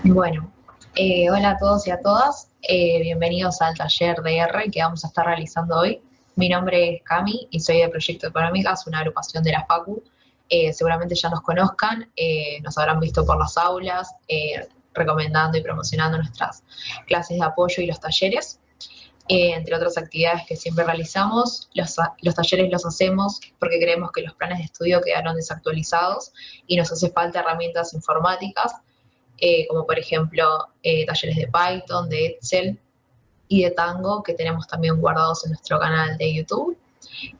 Bueno, hola a todos y a todas. Bienvenidos al taller de R que vamos a estar realizando hoy. Mi nombre es Cami y soy de Proyecto Económicas, una agrupación de la Facu. Seguramente ya nos conozcan, nos habrán visto por las aulas, recomendando y promocionando nuestras clases de apoyo y los talleres. Entre otras actividades que siempre realizamos, los talleres los hacemos porque creemos que los planes de estudio quedaron desactualizados y nos hace falta herramientas informáticas, como por ejemplo talleres de Python, de Excel y de Tango, que tenemos también guardados en nuestro canal de YouTube,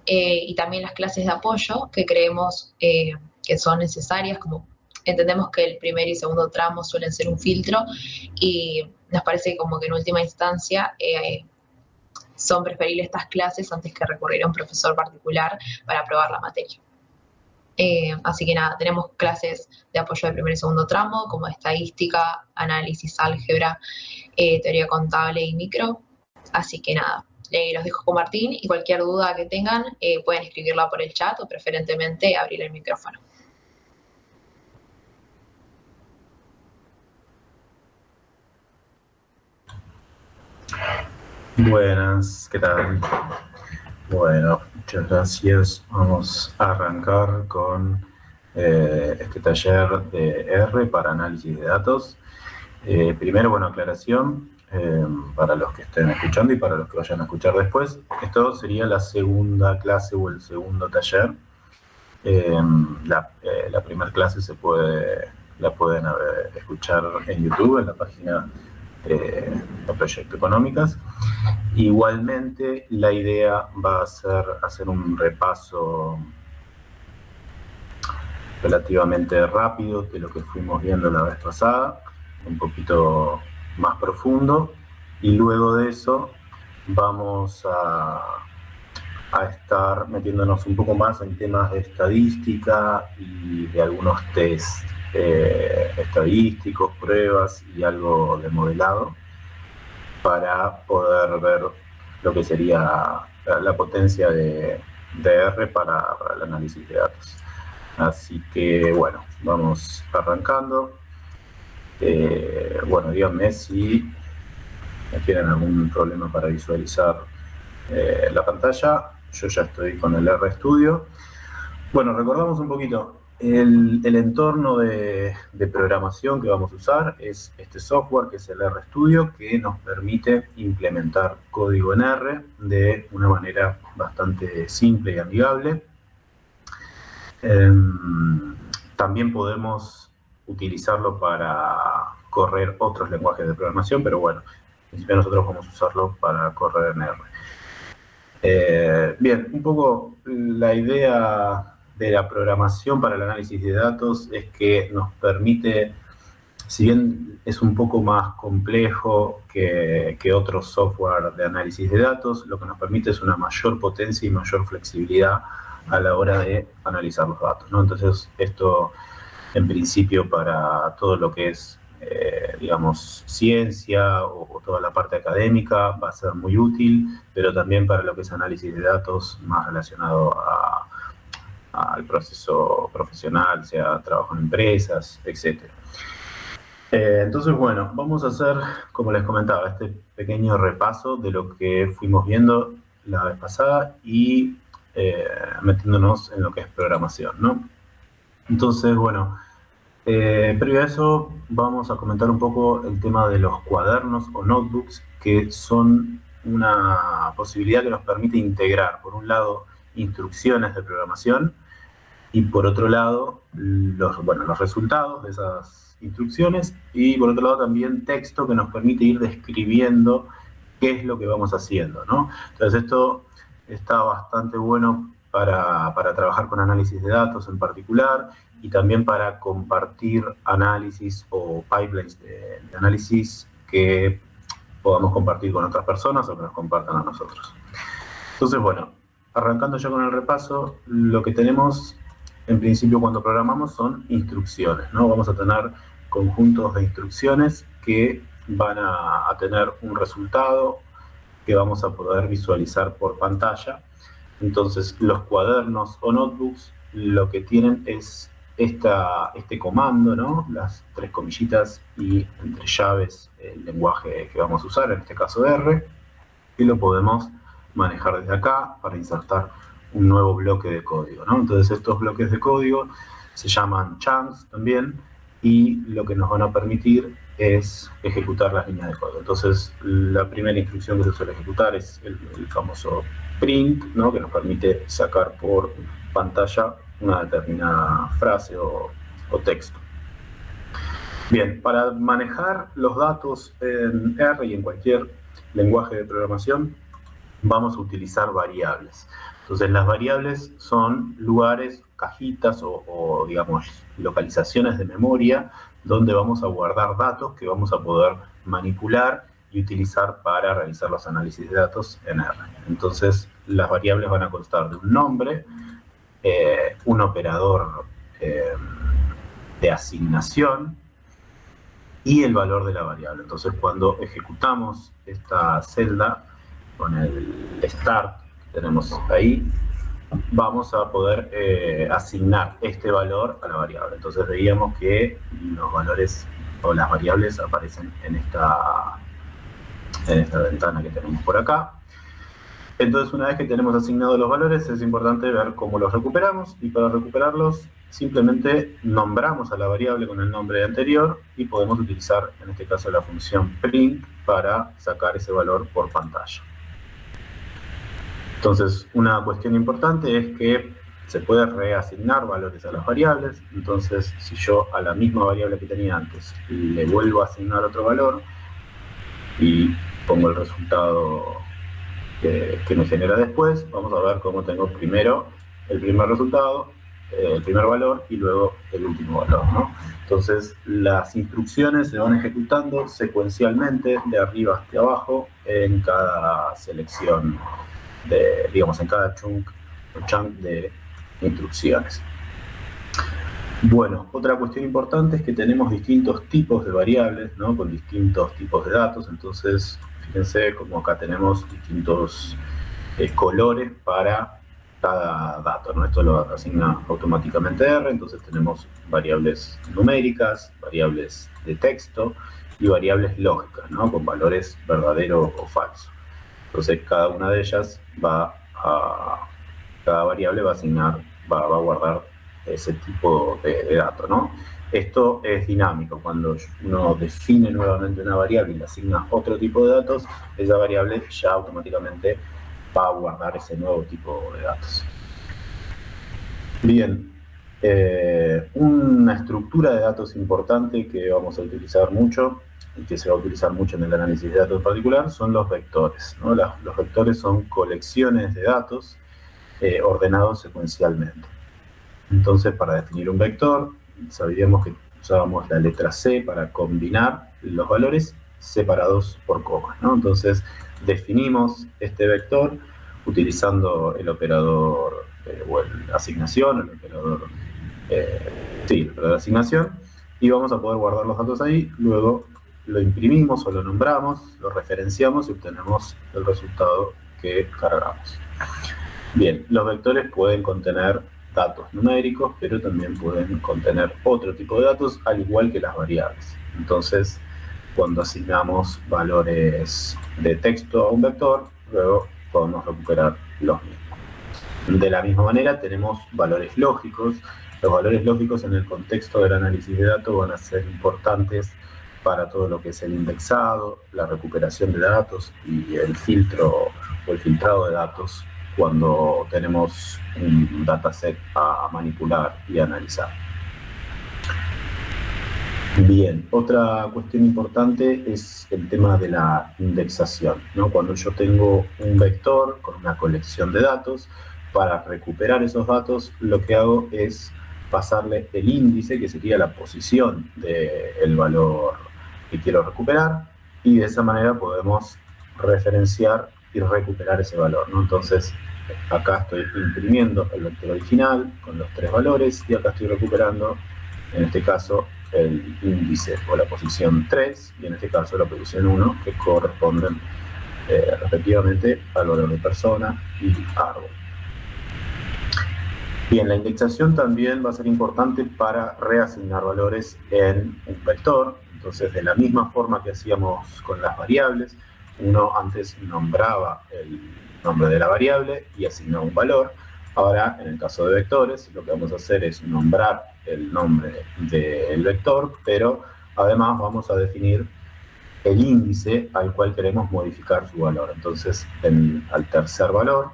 y también las clases de apoyo que creemos que son necesarias, como entendemos que el primer y segundo tramo suelen ser un filtro y nos parece como que en última instancia son preferibles estas clases antes que recurrir a un profesor particular para aprobar la materia. Así que nada, tenemos clases de apoyo de primer y segundo tramo, como estadística, análisis, álgebra, teoría contable y micro. Así que nada, los dejo con Martín y cualquier duda que tengan pueden escribirla por el chat o preferentemente abrir el micrófono. Buenas, ¿qué tal? Bueno, muchas gracias. Vamos a arrancar con este taller de R para análisis de datos. Primero, bueno, aclaración para los que estén escuchando y para los que vayan a escuchar después. Esto sería la segunda clase o el segundo taller. La primera clase la pueden escuchar en YouTube, en la página de Proyecto Económicas. Igualmente, la idea va a ser hacer un repaso relativamente rápido de lo que fuimos viendo la vez pasada, un poquito más profundo, y luego de eso vamos a estar metiéndonos un poco más en temas de estadística y de algunos test estadísticos, pruebas y algo de modelado, para poder ver lo que sería la potencia de R para el análisis de datos. Así que, bueno, vamos arrancando. Bueno, díganme si tienen algún problema para visualizar la pantalla. Yo ya estoy con el RStudio. Bueno, recordamos un poquito. El entorno de programación que vamos a usar es este software, que es el RStudio, que nos permite implementar código en R de una manera bastante simple y amigable. También podemos utilizarlo para correr otros lenguajes de programación, pero bueno, en principio nosotros vamos a usarlo para correr en R. Bien, un poco la idea de la programación para el análisis de datos es que nos permite, si bien es un poco más complejo que otros software de análisis de datos, lo que nos permite es una mayor potencia y mayor flexibilidad a la hora de analizar los datos, ¿no? Entonces, esto en principio para todo lo que es, digamos, ciencia o toda la parte académica va a ser muy útil, pero también para lo que es análisis de datos más relacionado al proceso profesional, sea trabajo en empresas, etc. Entonces, bueno, vamos a hacer, como les comentaba, este pequeño repaso de lo que fuimos viendo la vez pasada y metiéndonos en lo que es programación, ¿no? Entonces, bueno, previo a eso vamos a comentar un poco el tema de los cuadernos o notebooks, que son una posibilidad que nos permite integrar, por un lado, instrucciones de programación y por otro lado, los resultados de esas instrucciones, y por otro lado también texto que nos permite ir describiendo qué es lo que vamos haciendo, ¿no? Entonces esto está bastante bueno para trabajar con análisis de datos en particular, y también para compartir análisis o pipelines de análisis que podamos compartir con otras personas o que nos compartan a nosotros. Entonces, bueno, arrancando ya con el repaso, lo que tenemos en principio cuando programamos son instrucciones, ¿no? Vamos a tener conjuntos de instrucciones que van a tener un resultado que vamos a poder visualizar por pantalla. Entonces, los cuadernos o notebooks lo que tienen es este comando, ¿no? Las 3 comillitas y entre llaves el lenguaje que vamos a usar, en este caso R, y lo podemos manejar desde acá para insertar un nuevo bloque de código, ¿no? Entonces estos bloques de código se llaman chunks también, y lo que nos van a permitir es ejecutar las líneas de código. Entonces la primera instrucción que se suele ejecutar es el famoso print, ¿no? Que nos permite sacar por pantalla una determinada frase o texto. Bien, para manejar los datos en R y en cualquier lenguaje de programación vamos a utilizar variables. Entonces las variables son lugares, cajitas o digamos localizaciones de memoria donde vamos a guardar datos que vamos a poder manipular y utilizar para realizar los análisis de datos en R. Entonces las variables van a constar de un nombre, un operador de asignación y el valor de la variable. Entonces cuando ejecutamos esta celda con el start que tenemos ahí, vamos a poder asignar este valor a la variable. Entonces veíamos que los valores o las variables aparecen en esta ventana que tenemos por acá. Entonces una vez que tenemos asignados los valores es importante ver cómo los recuperamos, y para recuperarlos simplemente nombramos a la variable con el nombre anterior y podemos utilizar en este caso la función print para sacar ese valor por pantalla. Entonces, una cuestión importante es que se puede reasignar valores a las variables. Entonces, si yo a la misma variable que tenía antes le vuelvo a asignar otro valor y pongo el resultado que me genera después, vamos a ver cómo tengo primero el primer resultado, el primer valor y luego el último valor, ¿no? Entonces, las instrucciones se van ejecutando secuencialmente de arriba hacia abajo en cada selección, digamos, en cada chunk de instrucciones. Bueno, otra cuestión importante es que tenemos distintos tipos de variables, ¿no? Con distintos tipos de datos. Entonces, fíjense como acá tenemos distintos colores para cada dato, ¿no? Esto lo asigna automáticamente R. Entonces tenemos variables numéricas, variables de texto y variables lógicas, ¿no? Con valores verdadero o falso. Entonces cada una de ellas cada variable va a asignar, va a guardar ese tipo de dato, ¿no? Esto es dinámico. Cuando uno define nuevamente una variable y le asigna otro tipo de datos, esa variable ya automáticamente va a guardar ese nuevo tipo de datos. Bien, una estructura de datos importante que vamos a utilizar mucho y que se va a utilizar mucho en el análisis de datos en particular son los vectores, ¿no? Los vectores son colecciones de datos ordenados secuencialmente. Entonces, para definir un vector, sabíamos que usábamos la letra C para combinar los valores separados por comas, ¿no? Entonces, definimos este vector utilizando el operador o la asignación, el operador de asignación, y vamos a poder guardar los datos ahí. Luego lo imprimimos o lo nombramos, lo referenciamos y obtenemos el resultado que cargamos. Bien, los vectores pueden contener datos numéricos, pero también pueden contener otro tipo de datos, al igual que las variables. Entonces, cuando asignamos valores de texto a un vector, luego podemos recuperar los mismos. De la misma manera, tenemos valores lógicos. Los valores lógicos en el contexto del análisis de datos van a ser importantes para todo lo que es el indexado, la recuperación de datos y el filtro o el filtrado de datos cuando tenemos un dataset a manipular y analizar. Bien, otra cuestión importante es el tema de la indexación, ¿no? Cuando yo tengo un vector con una colección de datos, para recuperar esos datos lo que hago es pasarle el índice, que sería la posición del valor que quiero recuperar, y de esa manera podemos referenciar y recuperar ese valor, ¿no? Entonces, acá estoy imprimiendo el vector original con los 3 valores y acá estoy recuperando, en este caso, el índice o la posición 3 y en este caso la posición 1, que corresponden respectivamente al valor de persona y árbol. Bien, la indexación también va a ser importante para reasignar valores en un vector. Entonces, de la misma forma que hacíamos con las variables, uno antes nombraba el nombre de la variable y asignaba un valor. Ahora, en el caso de vectores, lo que vamos a hacer es nombrar el nombre del vector, pero además vamos a definir el índice al cual queremos modificar su valor. Entonces, al tercer valor,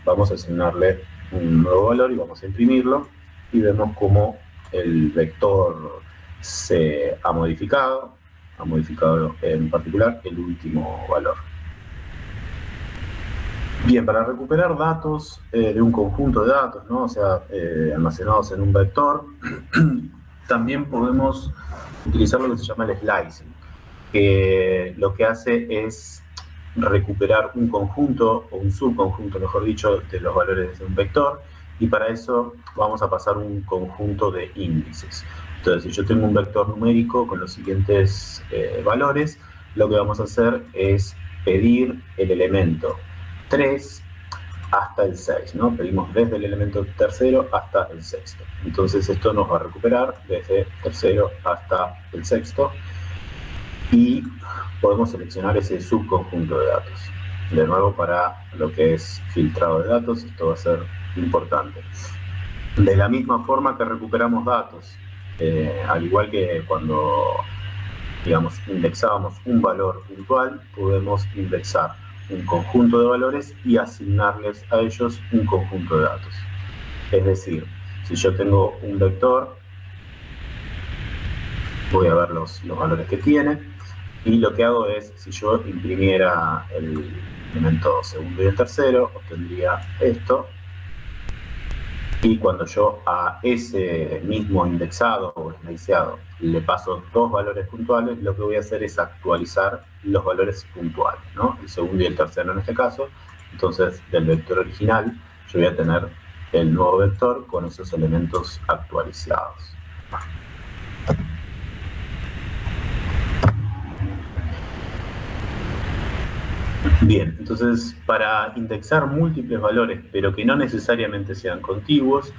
vamos a asignarle un nuevo valor y vamos a imprimirlo, y vemos cómo el vector se ha modificado en particular el último valor. Bien, para recuperar datos de un conjunto de datos, ¿no? O sea, almacenados en un vector, también podemos utilizar lo que se llama el slicing, que lo que hace es recuperar un conjunto, o un subconjunto, mejor dicho, de los valores de un vector, y para eso vamos a pasar un conjunto de índices. Entonces, si yo tengo un vector numérico con los siguientes valores, lo que vamos a hacer es pedir el elemento 3 hasta el 6, ¿no? Pedimos desde el elemento tercero hasta el sexto. Entonces, esto nos va a recuperar desde tercero hasta el sexto, y podemos seleccionar ese subconjunto de datos. De nuevo, para lo que es filtrado de datos, esto va a ser importante. De la misma forma que recuperamos datos, al igual que cuando, digamos, indexábamos un valor puntual, podemos indexar un conjunto de valores y asignarles a ellos un conjunto de datos. Es decir, si yo tengo un vector, voy a ver los valores que tiene, y lo que hago es, si yo imprimiera el elemento segundo y el tercero, obtendría esto, y cuando yo a ese mismo indexado o sliceado le paso dos valores puntuales, lo que voy a hacer es actualizar los valores puntuales, ¿no? El segundo y el tercero en este caso. Entonces, del vector original, yo voy a tener el nuevo vector con esos elementos actualizados. Bien, entonces para indexar múltiples valores, pero que no necesariamente sean contiguos,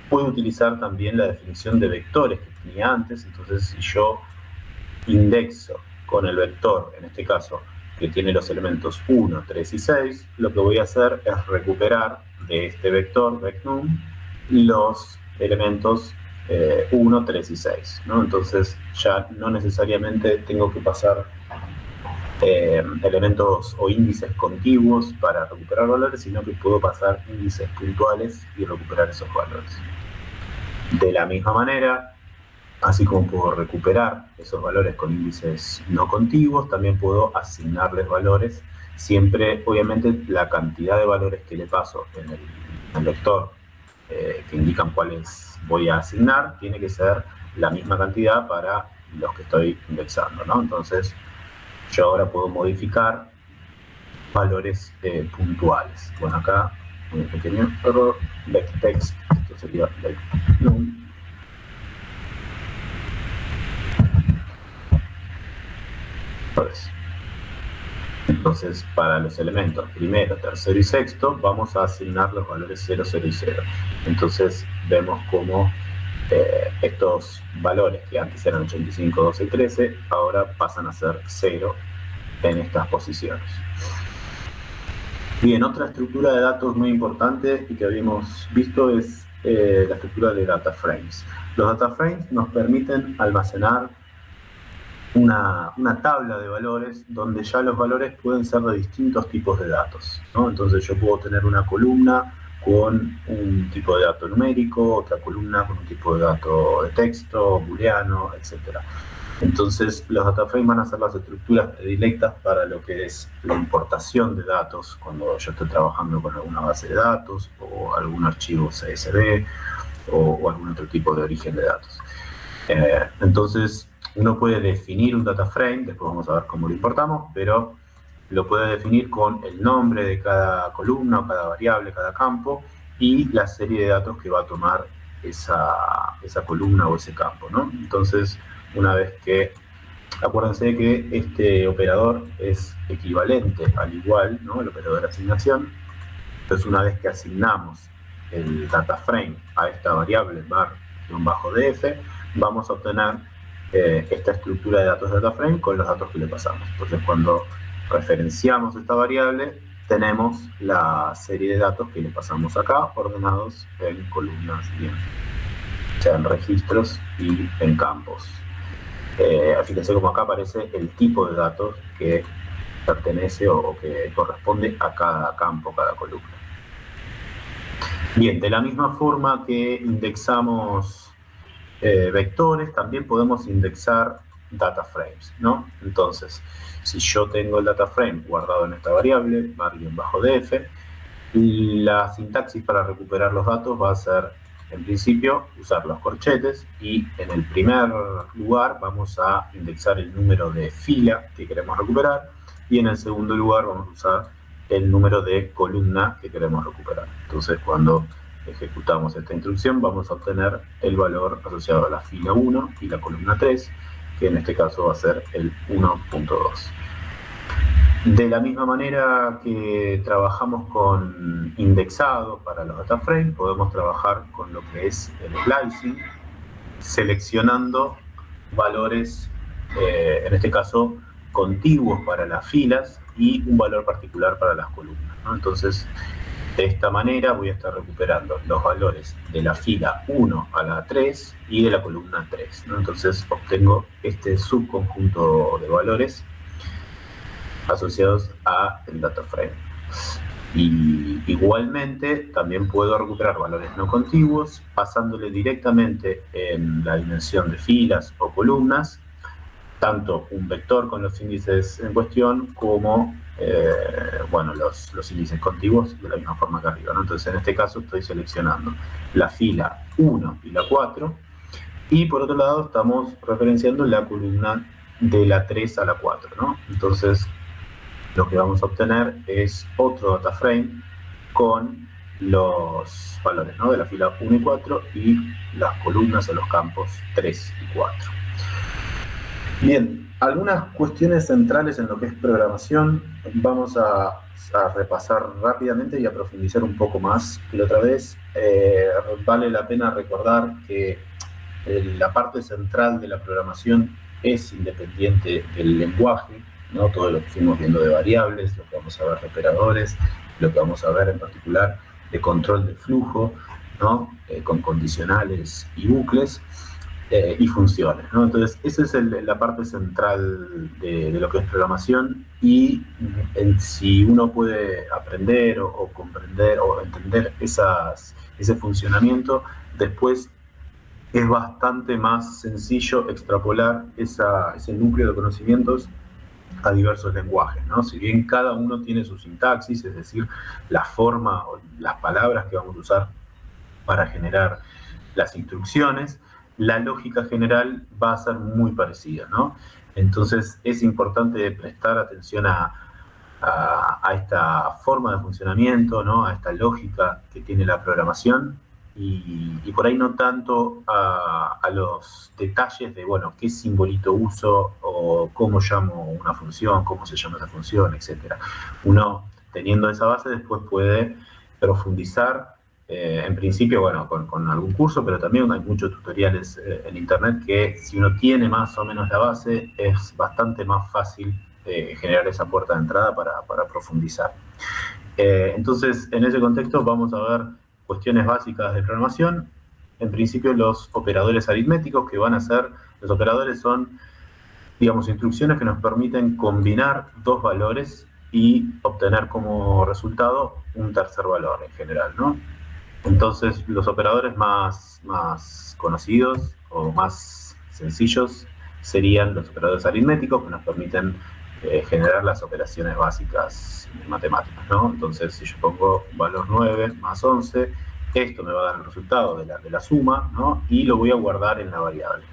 puedo utilizar también la definición de vectores que tenía antes. Entonces, si yo indexo con el vector, en este caso, que tiene los elementos 1, 3 y 6, lo que voy a hacer es recuperar de este vector, vecnum, los elementos 1, 3 y 6, ¿no? Entonces ya no necesariamente tengo que pasar elementos o índices contiguos para recuperar valores, sino que puedo pasar índices puntuales y recuperar esos valores. De la misma manera, así como puedo recuperar esos valores con índices no contiguos, también puedo asignarles valores, siempre, obviamente, la cantidad de valores que le paso en el vector que indican cuáles voy a asignar, tiene que ser la misma cantidad para los que estoy indexando, ¿no? Entonces, yo ahora puedo modificar valores puntuales. Bueno, acá un pequeño error, vectext, esto sería vecnum. Entonces, para los elementos primero, tercero y sexto, vamos a asignar los valores 0, 0 y 0. Entonces, vemos cómo estos valores que antes eran 85, 12 y 13, ahora pasan a ser 0 en estas posiciones. Bien, otra estructura de datos muy importante y que habíamos visto es la estructura de data frames. Los data frames nos permiten almacenar una tabla de valores donde ya los valores pueden ser de distintos tipos de datos, ¿no? Entonces yo puedo tener una columna con un tipo de dato numérico, otra columna con un tipo de dato de texto, booleano, etc. Entonces los data frames van a ser las estructuras predilectas para lo que es la importación de datos, cuando yo estoy trabajando con alguna base de datos o algún archivo CSV o algún otro tipo de origen de datos. Entonces uno puede definir un data frame, después vamos a ver cómo lo importamos, pero lo puede definir con el nombre de cada columna, cada variable, cada campo, y la serie de datos que va a tomar esa columna o ese campo, ¿no? Entonces, una vez que, acuérdense que este operador es equivalente al igual, ¿no? El operador de asignación. Entonces, una vez que asignamos el data frame a esta variable var-df, vamos a obtener esta estructura de datos de data frame con los datos que le pasamos. Entonces, cuando referenciamos esta variable, tenemos la serie de datos que le pasamos acá, ordenados en columnas y en filas, o sea, en registros y en campos. Fíjense cómo acá aparece el tipo de datos que pertenece o que corresponde a cada campo, cada columna. Bien, de la misma forma que indexamos vectores, también podemos indexar data frames, ¿no? Entonces, si yo tengo el data frame guardado en esta variable, var-df, la sintaxis para recuperar los datos va a ser, en principio, usar los corchetes, y en el primer lugar vamos a indexar el número de fila que queremos recuperar, y en el segundo lugar vamos a usar el número de columna que queremos recuperar. Entonces, cuando ejecutamos esta instrucción, vamos a obtener el valor asociado a la fila 1 y la columna 3, que en este caso va a ser el 1.2. De la misma manera que trabajamos con indexado para los data frames, podemos trabajar con lo que es el slicing, seleccionando valores, en este caso, contiguos para las filas y un valor particular para las columnas, ¿no? Entonces, de esta manera voy a estar recuperando los valores de la fila 1 a la 3 y de la columna 3, ¿no? Entonces obtengo este subconjunto de valores asociados al data frame. Y igualmente también puedo recuperar valores no contiguos pasándole directamente en la dimensión de filas o columnas, tanto un vector con los índices en cuestión como los índices contiguos de la misma forma que arriba, ¿no? Entonces, en este caso estoy seleccionando la fila 1 y la 4, y por otro lado estamos referenciando la columna de la 3 a la 4, ¿no? Entonces, lo que vamos a obtener es otro data frame con los valores, ¿no?, de la fila 1 y 4 y las columnas o los campos 3 y 4. Bien, algunas cuestiones centrales en lo que es programación vamos a repasar rápidamente y a profundizar un poco más que la otra vez. Vale la pena recordar que la parte central de la programación es independiente del lenguaje, ¿no? Todo lo que fuimos viendo de variables, lo que vamos a ver de operadores, lo que vamos a ver en particular de control de flujo, ¿no? Con condicionales y bucles. Y funciones, ¿no? Entonces, esa es la parte central de lo que es programación, y si uno puede aprender o comprender o entender ese funcionamiento, después es bastante más sencillo extrapolar ese núcleo de conocimientos a diversos lenguajes, ¿no? Si bien cada uno tiene su sintaxis, es decir, la forma o las palabras que vamos a usar para generar las instrucciones, la lógica general va a ser muy parecida, ¿no? Entonces es importante prestar atención a esta forma de funcionamiento, ¿no? A esta lógica que tiene la programación, y por ahí no tanto a los detalles de, bueno, qué simbolito uso o cómo llamo una función, cómo se llama esa función, etc. Uno, teniendo esa base, después puede profundizar. En principio, bueno, con algún curso, pero también hay muchos tutoriales en internet que, si uno tiene más o menos la base, es bastante más fácil generar esa puerta de entrada para profundizar. Entonces, en ese contexto vamos a ver cuestiones básicas de programación. En principio, los operadores aritméticos, que van a ser, los operadores son, digamos, instrucciones que nos permiten combinar dos valores y obtener como resultado un tercer valor en general, ¿no? Entonces, los operadores más conocidos o más sencillos serían los operadores aritméticos, que nos permiten generar las operaciones básicas matemáticas, ¿no? Entonces, si yo pongo valor 9 más 11, esto me va a dar el resultado de la suma, ¿no? Y lo voy a guardar en la variable.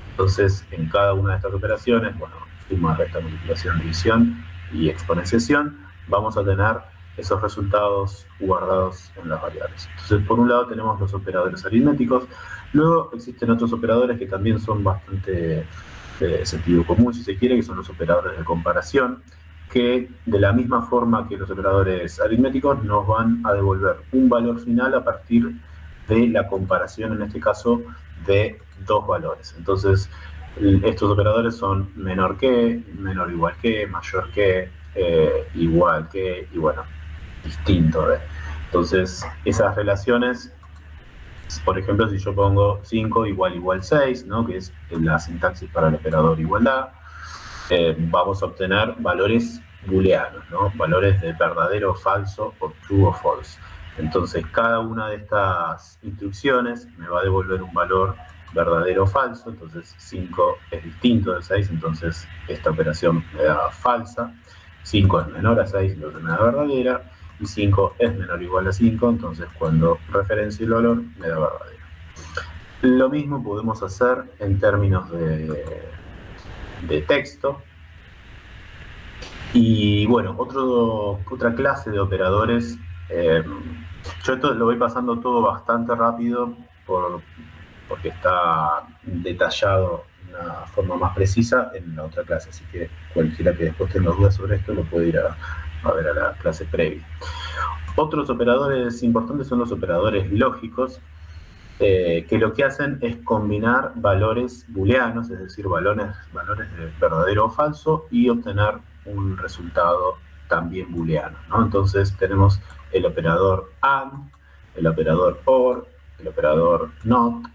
Entonces, en cada una de estas operaciones, bueno, suma, resta, multiplicación, división y exponenciación, vamos a tener esos resultados guardados en las variables. Entonces, por un lado tenemos los operadores aritméticos. Luego existen otros operadores que también son bastante de sentido común, si se quiere, que son los operadores de comparación. que de la misma forma que los operadores aritméticos nos van a devolver un valor final a partir de la comparación, en este caso, de dos valores. Entonces, estos operadores son menor que, menor o igual que, mayor que, igual que, y bueno, distinto de. Entonces, esas relaciones, por ejemplo, si yo pongo 5 igual 6, ¿no? Que es la sintaxis para el operador igualdad, vamos a obtener valores booleanos, ¿no? Valores de verdadero, falso, o true o false. Entonces, cada una de estas instrucciones me va a devolver un valor verdadero o falso. Entonces, 5 es distinto de 6, entonces esta operación me da falsa. 5 es menor a 6, entonces me da verdadera. Y 5 es menor o igual a 5, entonces cuando referencie el valor me da verdadero. Lo mismo podemos hacer en términos de texto. Y bueno, otra clase de operadores, yo esto lo voy pasando todo bastante rápido porque está detallado de una forma más precisa en la otra clase, así que cualquiera que después tenga dudas sobre esto lo puede ir a ver a la clase previa. Otros operadores importantes son los operadores lógicos, que lo que hacen es combinar valores booleanos, es decir, valores de verdadero o falso, y obtener un resultado también booleano, ¿no? Entonces tenemos el operador AND, el operador OR, el operador NOT,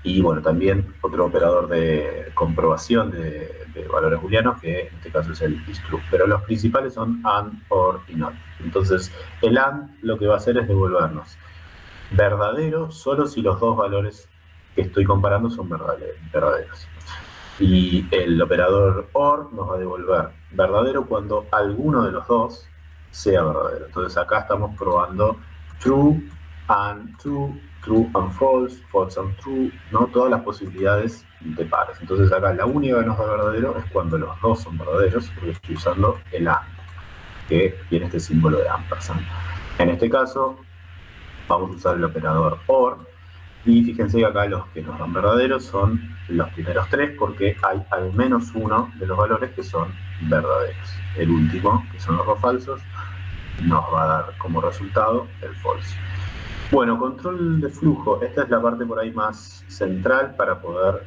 y bueno, también otro operador de comprobación de valores booleanos, que en este caso es el isTrue. Pero los principales son AND, OR y NOT. Entonces, el AND lo que va a hacer es devolvernos verdadero solo si los dos valores que estoy comparando son verdaderos. Y el operador OR nos va a devolver verdadero cuando alguno de los dos sea verdadero. Entonces acá estamos probando true and true, true and false, false and true, ¿no? Todas las posibilidades de pares. Entonces acá la única que nos da verdadero es cuando los dos son verdaderos, porque estoy usando el AND, que tiene este símbolo de ampersand. En este caso vamos a usar el operador OR, y fíjense que acá los que nos dan verdaderos son los primeros tres, porque hay al menos uno de los valores que son verdaderos. El último, que son los dos falsos, nos va a dar como resultado el false. Bueno, control de flujo. Esta es la parte por ahí más central para poder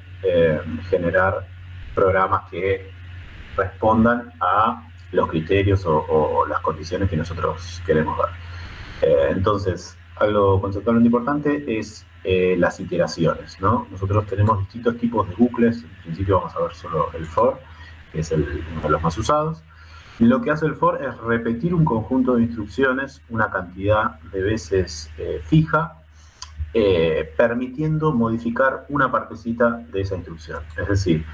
generar programas que respondan a los criterios o las condiciones que nosotros queremos dar. Entonces, algo conceptualmente importante es las iteraciones, ¿no? Nosotros tenemos distintos tipos de bucles. En principio vamos a ver solo el for, que es uno de los más usados. Lo que hace el for es repetir un conjunto de instrucciones una cantidad de veces fija, permitiendo modificar una partecita de esa instrucción. Es decir,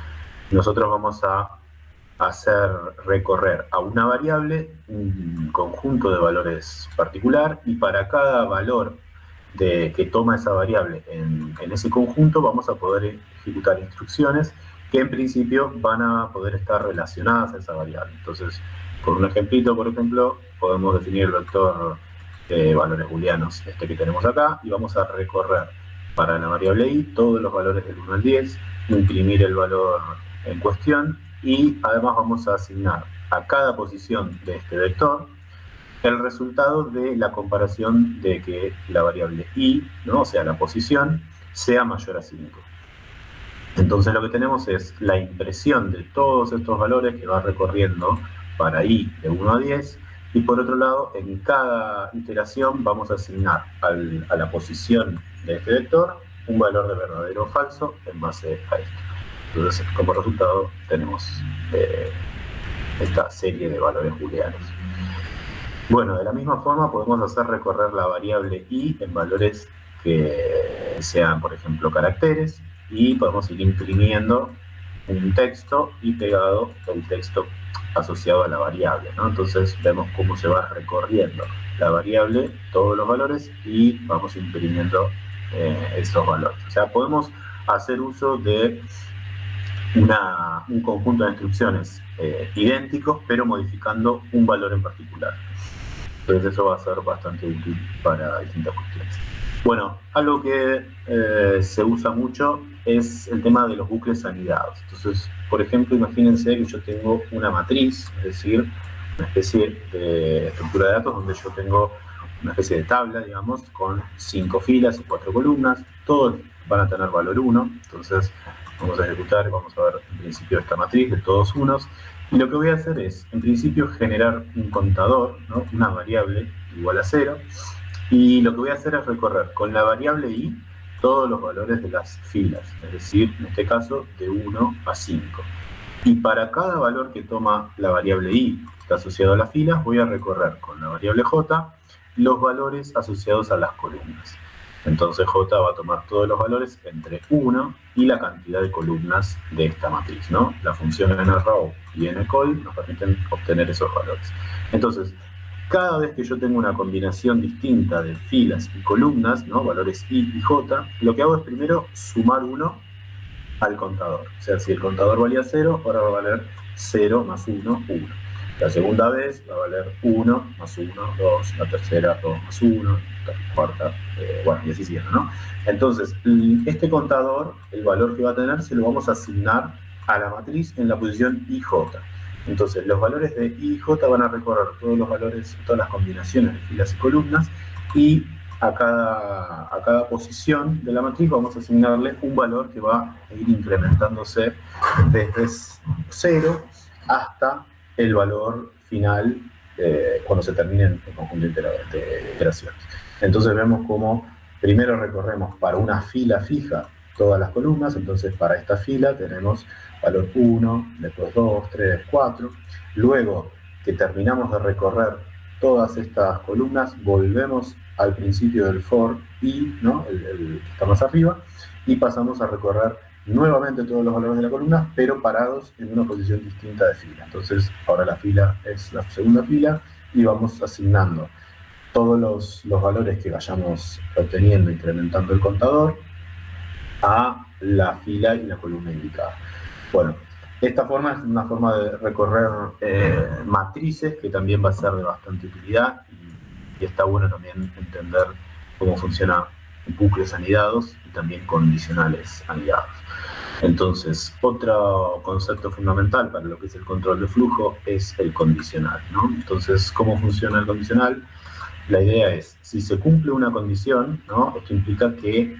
nosotros vamos a hacer recorrer a una variable un conjunto de valores particular, y para cada valor que toma esa variable en ese conjunto vamos a poder ejecutar instrucciones que en principio van a poder estar relacionadas a esa variable. Entonces, por un ejemplito, por ejemplo, podemos definir el vector de valores booleanos que tenemos acá, y vamos a recorrer para la variable i todos los valores del 1 al 10, imprimir el valor en cuestión, y además vamos a asignar a cada posición de este vector el resultado de la comparación de que la variable i, ¿no? O sea, la posición, sea mayor a 5. Entonces lo que tenemos es la impresión de todos estos valores que va recorriendo para i de 1 a 10, y por otro lado, en cada iteración vamos a asignar a la posición de este vector un valor de verdadero o falso en base a esto. Entonces, como resultado, tenemos esta serie de valores booleanos. Bueno, de la misma forma podemos hacer recorrer la variable i en valores que sean, por ejemplo, caracteres, y podemos ir imprimiendo un texto y pegado el texto asociado a la variable, ¿no? Entonces vemos cómo se va recorriendo la variable, todos los valores, y vamos imprimiendo esos valores. O sea, podemos hacer uso de un conjunto de instrucciones idénticos, pero modificando un valor en particular. Entonces eso va a ser bastante útil para distintas cuestiones. Bueno, algo que se usa mucho es el tema de los bucles anidados. Entonces, por ejemplo, imagínense que yo tengo una matriz, es decir, una especie de estructura de datos donde yo tengo una especie de tabla, digamos, con 5 filas y 4 columnas. Todos van a tener valor 1, entonces vamos a ejecutar, vamos a ver en principio esta matriz de todos unos. Y lo que voy a hacer es, en principio, generar un contador, ¿no? Una variable igual a 0. Y lo que voy a hacer es recorrer con la variable i todos los valores de las filas, es decir, en este caso, de 1 a 5. Y para cada valor que toma la variable i, que está asociado a las filas, voy a recorrer con la variable j los valores asociados a las columnas. Entonces j va a tomar todos los valores entre 1 y la cantidad de columnas de esta matriz, ¿no? La función nrow y ncol nos permiten obtener esos valores. Entonces, cada vez que yo tengo una combinación distinta de filas y columnas, ¿no? Valores i y j, lo que hago es primero sumar 1 al contador. O sea, si el contador valía 0, ahora va a valer 0 más 1, 1. La segunda vez va a valer 1 más 1, 2. La tercera, 2 más 1. La cuarta, bueno, y así sigue, ¿no? Entonces, este contador, el valor que va a tener, se lo vamos a asignar a la matriz en la posición IJ. Entonces, los valores de I y J van a recorrer todos los valores, todas las combinaciones de filas y columnas, y a cada posición de la matriz vamos a asignarle un valor que va a ir incrementándose desde 0 hasta el valor final cuando se termine el conjunto de iteraciones. Entonces vemos cómo primero recorremos para una fila fija todas las columnas. Entonces para esta fila tenemos valor 1, después 2, 3, 4. Luego que terminamos de recorrer todas estas columnas, volvemos al principio del for i, ¿no? el que está más arriba, y pasamos a recorrer nuevamente todos los valores de la columna, pero parados en una posición distinta de fila. Entonces ahora la fila es la segunda fila y vamos asignando todos los valores que vayamos obteniendo, incrementando el contador, a la fila y la columna indicada. Bueno, esta forma es una forma de recorrer matrices que también va a ser de bastante utilidad, y está bueno también entender cómo funcionan bucles anidados y también condicionales anidados. Entonces, otro concepto fundamental para lo que es el control de flujo es el condicional, ¿no? Entonces, ¿cómo funciona el condicional? La idea es, si se cumple una condición, ¿no? Esto implica que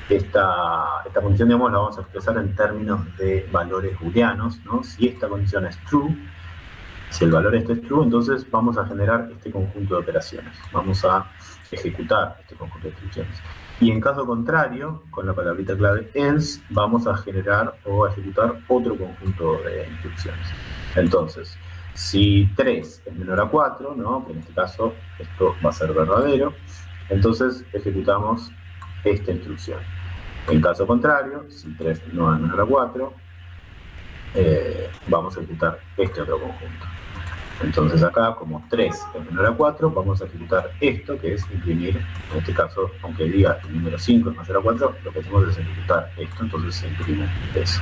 esta condición, digamos, la vamos a expresar en términos de valores booleanos, ¿no? Si esta condición es true, si el valor este es true, entonces vamos a generar este conjunto de operaciones, vamos a ejecutar este conjunto de instrucciones. Y en caso contrario, con la palabrita clave else, vamos a generar o a ejecutar otro conjunto de instrucciones. Entonces, si 3 es menor a 4, ¿no? Que en este caso esto va a ser verdadero, entonces ejecutamos esta instrucción. En caso contrario, si 3 no es menor a 4, vamos a ejecutar este otro conjunto. Entonces acá, como 3 es menor a 4, vamos a ejecutar esto, que es imprimir, en este caso, aunque diga el número 5 es mayor a 4, lo que hacemos es ejecutar esto, entonces se imprime eso.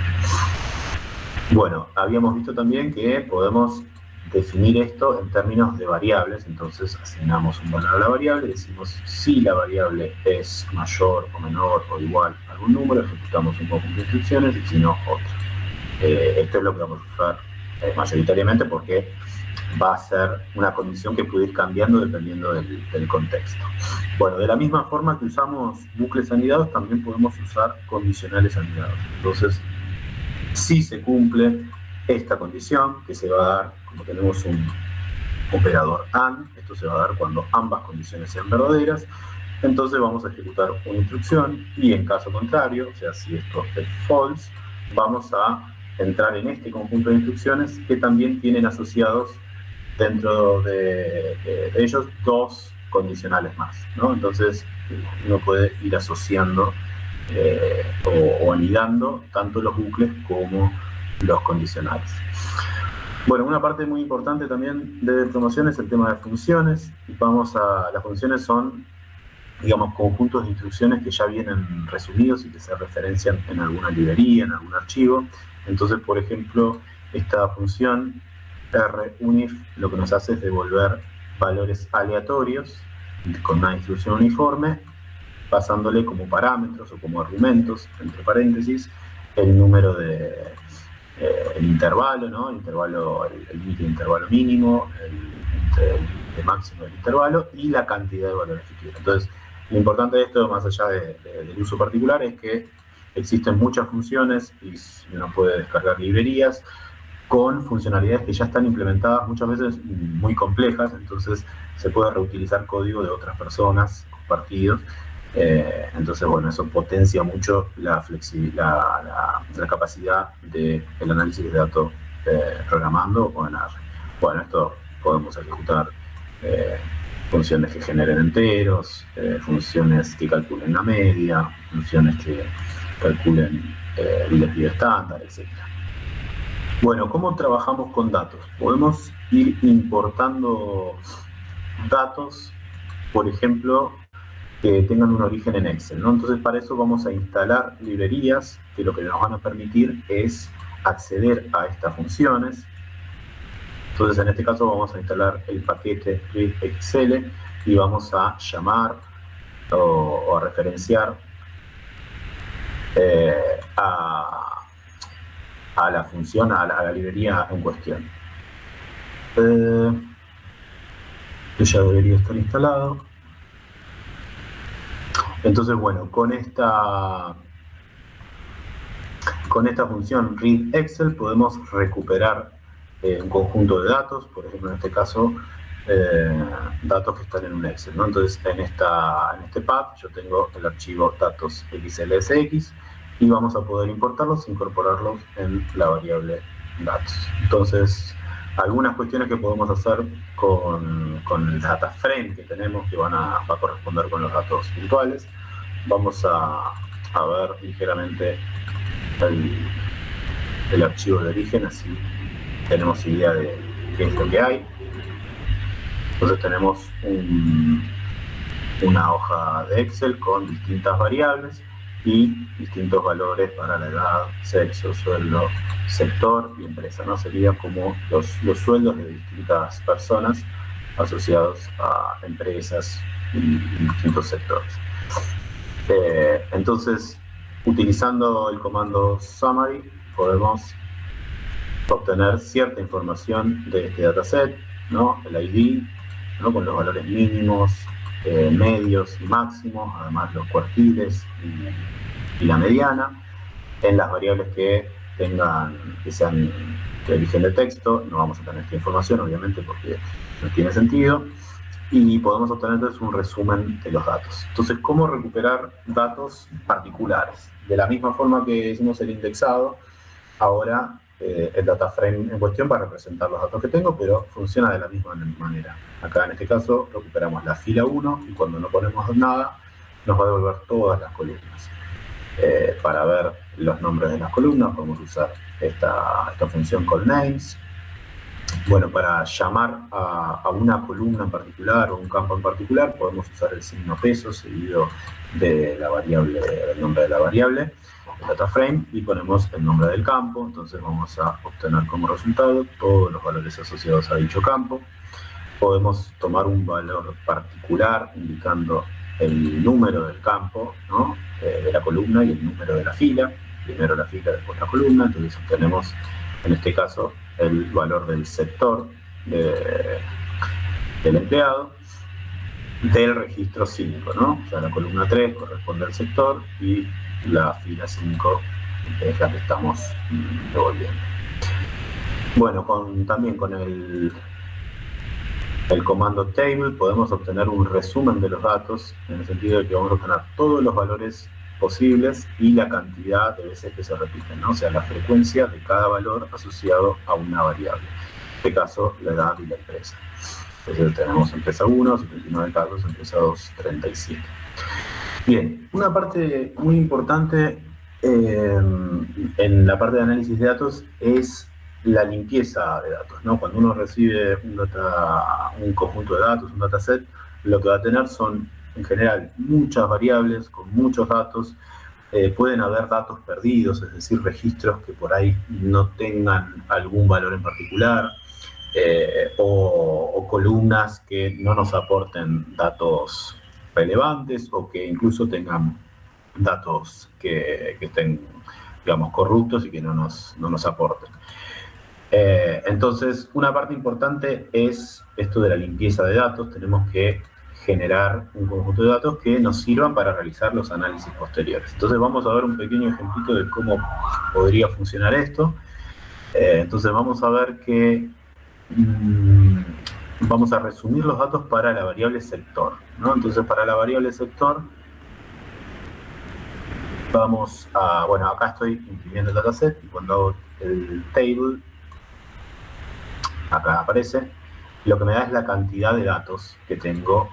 Bueno, habíamos visto también que podemos definir esto en términos de variables. Entonces asignamos un valor a la variable y decimos si la variable es mayor o menor o igual a algún número, ejecutamos un conjunto de instrucciones, y si no, otro. Esto es lo que vamos a usar mayoritariamente, porque va a ser una condición que puede ir cambiando dependiendo del contexto. Bueno, de la misma forma que usamos bucles anidados, también podemos usar condicionales anidados. Entonces, si se cumple esta condición, que se va a dar, como tenemos un operador AND, esto se va a dar cuando ambas condiciones sean verdaderas, entonces vamos a ejecutar una instrucción, y en caso contrario, o sea, si esto es false, vamos a entrar en este conjunto de instrucciones que también tienen asociados dentro de ellos dos condicionales más, ¿no? Entonces uno puede ir asociando o anidando tanto los bucles como los condicionales. Bueno, una parte muy importante también de promoción es el tema de funciones. Las funciones son, digamos, conjuntos de instrucciones que ya vienen resumidos y que se referencian en alguna librería, en algún archivo. Entonces, por ejemplo, esta función runif lo que nos hace es devolver valores aleatorios con una instrucción uniforme, pasándole como parámetros o como argumentos, entre paréntesis, el número de el intervalo, ¿no? El límite de intervalo mínimo, el límite máximo del intervalo y la cantidad de valores que quiero. Entonces, lo importante de esto, más allá del uso particular, es que existen muchas funciones y uno puede descargar librerías con funcionalidades que ya están implementadas, muchas veces muy complejas, entonces se puede reutilizar código de otras personas, compartidos. Entonces, bueno, eso potencia mucho la capacidad del análisis de datos programando o en R. Bueno, esto podemos ejecutar funciones que generen enteros, funciones que calculen la media, funciones que calculen el desvío estándar, etc. Bueno, ¿cómo trabajamos con datos? Podemos ir importando datos, por ejemplo, que tengan un origen en Excel, ¿no? Entonces, para eso vamos a instalar librerías que lo que nos van a permitir es acceder a estas funciones. Entonces, en este caso vamos a instalar el paquete readXL y vamos a llamar o a referenciar a la función, a la librería en cuestión. Ya debería estar instalado. Entonces, bueno, con esta función readExcel podemos recuperar un conjunto de datos, por ejemplo, en este caso, datos que están en un Excel, ¿no? Entonces, en este path yo tengo el archivo datos xlsx y vamos a poder importarlos e incorporarlos en la variable datos. Entonces, algunas cuestiones que podemos hacer con el data frame que tenemos, que va a corresponder con los datos puntuales. Vamos a ver ligeramente el archivo de origen, así tenemos idea de qué es lo que hay. Entonces tenemos una hoja de Excel con distintas variables y distintos valores para la edad, sexo, sueldo, sector y empresa, ¿no? Sería como los sueldos de distintas personas asociados a empresas y distintos sectores. Entonces, utilizando el comando summary, podemos obtener cierta información de este dataset, ¿no? El ID, ¿no? Con los valores mínimos, medios y máximos, además los cuartiles y la mediana. En las variables que sean de origen de texto, no vamos a tener esta información, obviamente, porque no tiene sentido. Y podemos obtener entonces un resumen de los datos. Entonces, ¿cómo recuperar datos particulares? De la misma forma que hicimos el indexado, ahora el data frame en cuestión va a representar los datos que tengo, pero funciona de la misma manera. Acá en este caso recuperamos la fila 1 y cuando no ponemos nada, nos va a devolver todas las columnas. Para ver los nombres de las columnas podemos usar esta función callNames. Bueno, para llamar a una columna en particular o un campo en particular, podemos usar el signo peso seguido de la variable, del nombre de la variable, el data frame, y ponemos el nombre del campo. Entonces vamos a obtener como resultado todos los valores asociados a dicho campo. Podemos tomar un valor particular indicando el número del campo, ¿no? De la columna y el número de la fila. Primero la fila, después la columna. Entonces obtenemos, en este caso, el valor del sector del empleado del registro 5, ¿no? O sea, la columna 3 corresponde al sector y la fila 5 es la que estamos devolviendo. Bueno, también con el comando table podemos obtener un resumen de los datos, en el sentido de que vamos a obtener todos los valores posibles y la cantidad de veces que se repiten, ¿no? O sea, la frecuencia de cada valor asociado a una variable. En este caso, la edad y la empresa. Entonces tenemos empresa 1, 79 casos, empresa 2, 37. Bien, una parte muy importante en la parte de análisis de datos es la limpieza de datos, ¿no? Cuando uno recibe un conjunto de datos, un dataset, lo que va a tener son, en general, muchas variables con muchos datos. Pueden haber datos perdidos, es decir, registros que por ahí no tengan algún valor en particular, o columnas que no nos aporten datos relevantes o que incluso tengan datos que estén digamos, corruptos y que no nos aporten. Entonces, una parte importante es esto de la limpieza de datos. Tenemos que generar un conjunto de datos que nos sirvan para realizar los análisis posteriores. Entonces vamos a ver un pequeño ejemplito de cómo podría funcionar esto. Entonces vamos a ver que vamos a resumir los datos para la variable sector, ¿no? Entonces para la variable sector vamos a, bueno, acá estoy imprimiendo el dataset y cuando hago el table, acá aparece, lo que me da es la cantidad de datos que tengo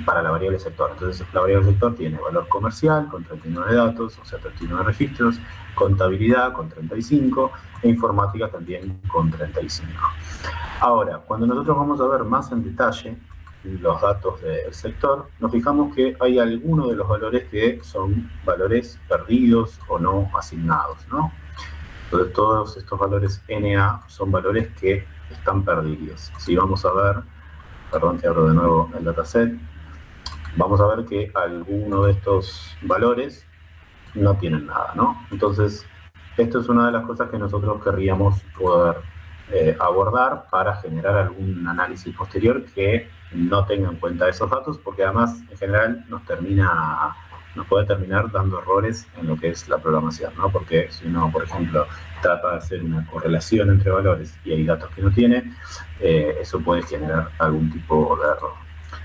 para la variable sector. Entonces la variable sector tiene valor comercial con 39 datos, o sea 39 registros, contabilidad con 35 e informática también con 35. Ahora, cuando nosotros vamos a ver más en detalle los datos del sector, nos fijamos que hay algunos de los valores que son valores perdidos o no asignados, ¿no? Entonces todos estos valores NA son valores que están perdidos. Si vamos a ver, perdón que abro de nuevo el dataset, vamos a ver que algunos de estos valores no tienen nada, ¿no? Entonces, esto es una de las cosas que nosotros querríamos poder abordar para generar algún análisis posterior que no tenga en cuenta esos datos, porque además, en general, nos puede terminar dando errores en lo que es la programación, ¿no? Porque si uno, por ejemplo, trata de hacer una correlación entre valores y hay datos que no tiene, eso puede generar algún tipo de error.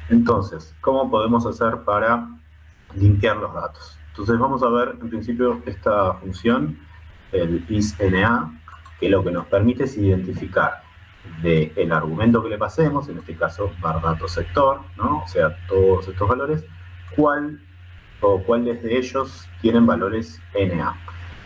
Entonces, ¿cómo podemos hacer para limpiar los datos? Entonces vamos a ver en principio esta función, el isNA, que lo que nos permite es identificar del argumento que le pasemos, en este caso var datos sector, ¿no? O sea, todos estos valores, cuáles de ellos tienen valores NA.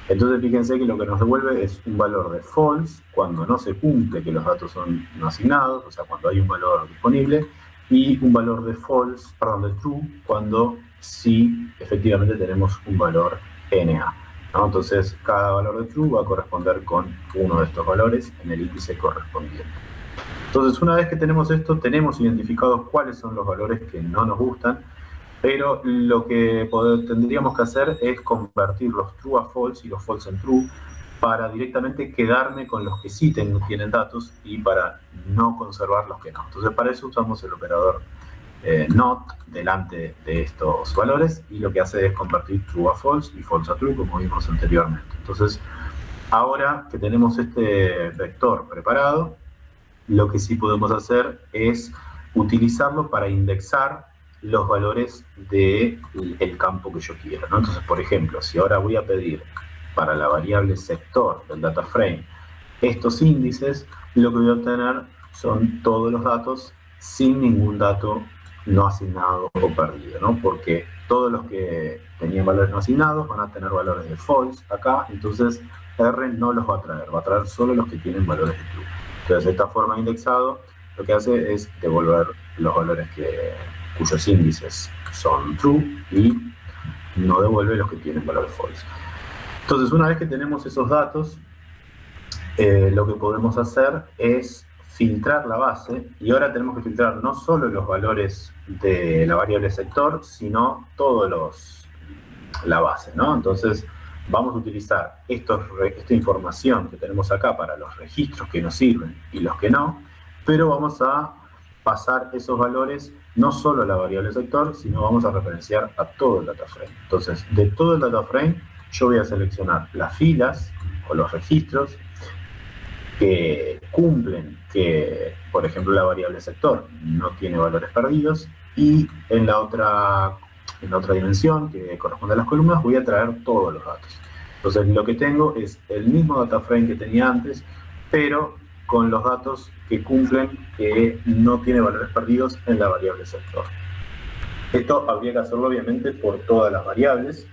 Entonces fíjense que lo que nos devuelve es un valor de false cuando no se cumple que los datos son no asignados, o sea, cuando hay un valor disponible, y un valor de false, perdón, de true, cuando sí efectivamente tenemos un valor NA, ¿no? Entonces cada valor de true va a corresponder con uno de estos valores en el índice correspondiente. Entonces una vez que tenemos esto, tenemos identificados cuáles son los valores que no nos gustan, pero lo que tendríamos que hacer es convertir los true a false y los false en true para directamente quedarme con los que sí tienen datos y para no conservar los que no. Entonces para eso usamos el operador not delante de estos valores y lo que hace es convertir true a false y false a true como vimos anteriormente. Entonces ahora que tenemos este vector preparado, lo que sí podemos hacer es utilizarlo para indexar los valores del campo que yo quiero, ¿no? Entonces, por ejemplo, si ahora voy a pedir para la variable sector del data frame estos índices, lo que voy a obtener son todos los datos sin ningún dato no asignado o perdido, ¿no? Porque todos los que tenían valores no asignados van a tener valores de false acá, entonces R no los va a traer solo los que tienen valores de true. Entonces, de esta forma indexado, lo que hace es devolver los valores cuyos índices son true y no devuelve los que tienen valor false. Entonces, una vez que tenemos esos datos, lo que podemos hacer es filtrar la base, y ahora tenemos que filtrar no solo los valores de la variable sector, sino la base, ¿no? Entonces, vamos a utilizar esta información que tenemos acá para los registros que nos sirven y los que no, pero vamos a pasar esos valores no solo a la variable sector, sino vamos a referenciar a todo el data frame. Entonces, de todo el data frame, yo voy a seleccionar las filas o los registros que cumplen que, por ejemplo, la variable sector no tiene valores perdidos, y en la otra dimensión que corresponde a las columnas voy a traer todos los datos. Entonces, lo que tengo es el mismo data frame que tenía antes, pero con los datos que cumplen que no tiene valores perdidos en la variable sector. Esto habría que hacerlo obviamente por todas las variables,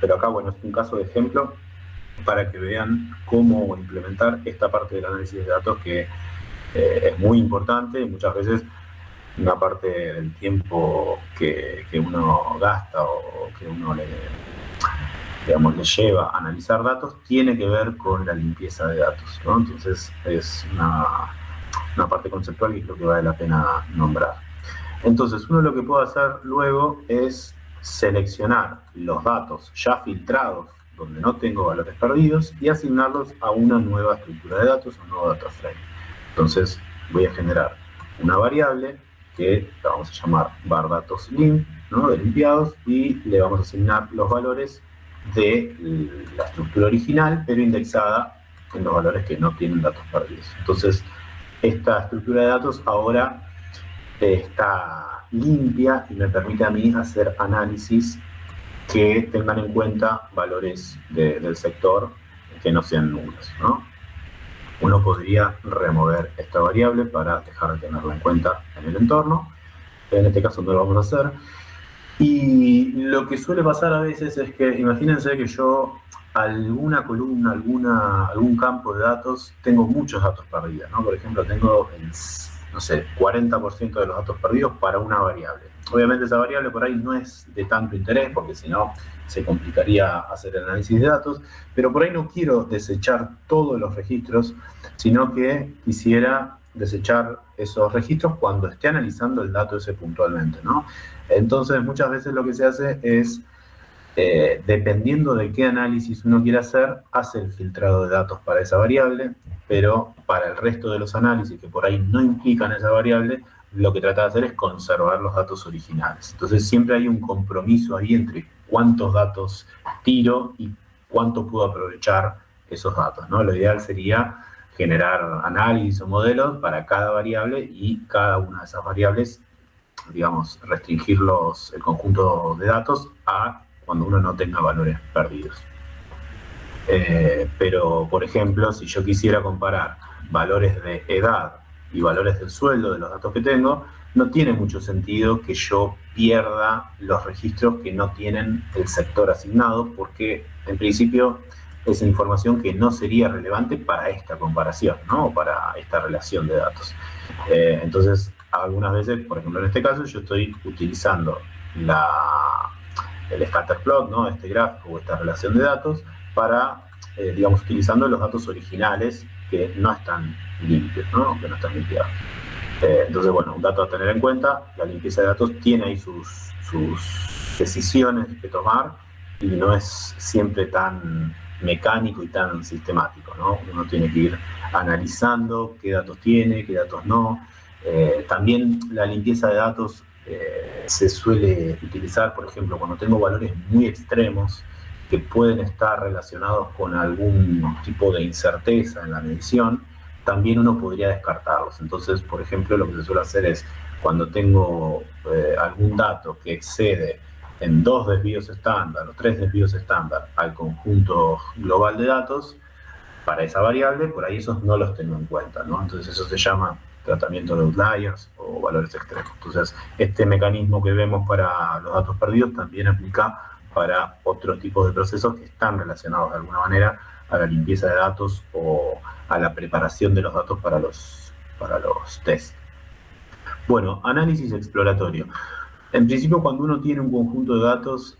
pero acá, bueno, es un caso de ejemplo para que vean cómo implementar esta parte del análisis de datos que es muy importante y muchas veces una parte del tiempo que uno gasta o que uno le lleva a analizar datos tiene que ver con la limpieza de datos, ¿no? Entonces es una parte conceptual y es lo que vale la pena nombrar. Entonces uno lo que puede hacer luego es seleccionar los datos ya filtrados, donde no tengo valores perdidos, y asignarlos a una nueva estructura de datos, un nuevo data frame. Entonces voy a generar una variable que la vamos a llamar varDatosLimp, ¿no? De limpiados, y le vamos a asignar los valores de la estructura original, pero indexada en los valores que no tienen datos perdidos. Entonces, esta estructura de datos ahora está limpia y me permite a mí hacer análisis que tengan en cuenta valores del sector que no sean nulos, ¿no? Uno podría remover esta variable para dejar de tenerla en cuenta en el entorno. En este caso no lo vamos a hacer. Y lo que suele pasar a veces es que, imagínense que yo alguna columna, algún campo de datos, tengo muchos datos perdidos, ¿no? Por ejemplo, tengo el, no sé, 40% de los datos perdidos para una variable. Obviamente esa variable por ahí no es de tanto interés, porque si no se complicaría hacer el análisis de datos, pero por ahí no quiero desechar todos los registros, sino que quisiera desechar esos registros cuando esté analizando el dato ese puntualmente, ¿no? Entonces muchas veces lo que se hace es, dependiendo de qué análisis uno quiera hacer, hace el filtrado de datos para esa variable, pero para el resto de los análisis que por ahí no implican esa variable, lo que trata de hacer es conservar los datos originales. Entonces siempre hay un compromiso ahí entre cuántos datos tiro y cuánto puedo aprovechar esos datos, ¿no? Lo ideal sería generar análisis o modelos para cada variable y cada una de esas variables, digamos, restringir el conjunto de datos a cuando uno no tenga valores perdidos. Pero, por ejemplo, si yo quisiera comparar valores de edad y valores del sueldo de los datos que tengo, no tiene mucho sentido que yo pierda los registros que no tienen el sector asignado, porque en principio es información que no sería relevante para esta comparación, ¿no? O para esta relación de datos. Entonces, algunas veces, por ejemplo en este caso, yo estoy utilizando el scatterplot, ¿no? Este gráfico o esta relación de datos para, digamos, utilizando los datos originales que no están limpios, ¿no? Que no están limpiados. Entonces, bueno, un dato a tener en cuenta, la limpieza de datos tiene ahí sus decisiones que tomar y no es siempre tan mecánico y tan sistemático, ¿no? Uno tiene que ir analizando qué datos tiene, qué datos no. También la limpieza de datos se suele utilizar, por ejemplo, cuando tengo valores muy extremos que pueden estar relacionados con algún tipo de incerteza en la medición, también uno podría descartarlos. Entonces, por ejemplo, lo que se suele hacer es, cuando tengo algún dato que excede en 2 desvíos estándar o 3 desvíos estándar al conjunto global de datos, para esa variable, por ahí esos no los tengo en cuenta, ¿no? Entonces eso se llama tratamiento de outliers o valores extremos. Entonces, este mecanismo que vemos para los datos perdidos también aplica para otros tipos de procesos que están relacionados de alguna manera a la limpieza de datos o a la preparación de los datos para los tests. Bueno, análisis exploratorio. En principio, cuando uno tiene un conjunto de datos,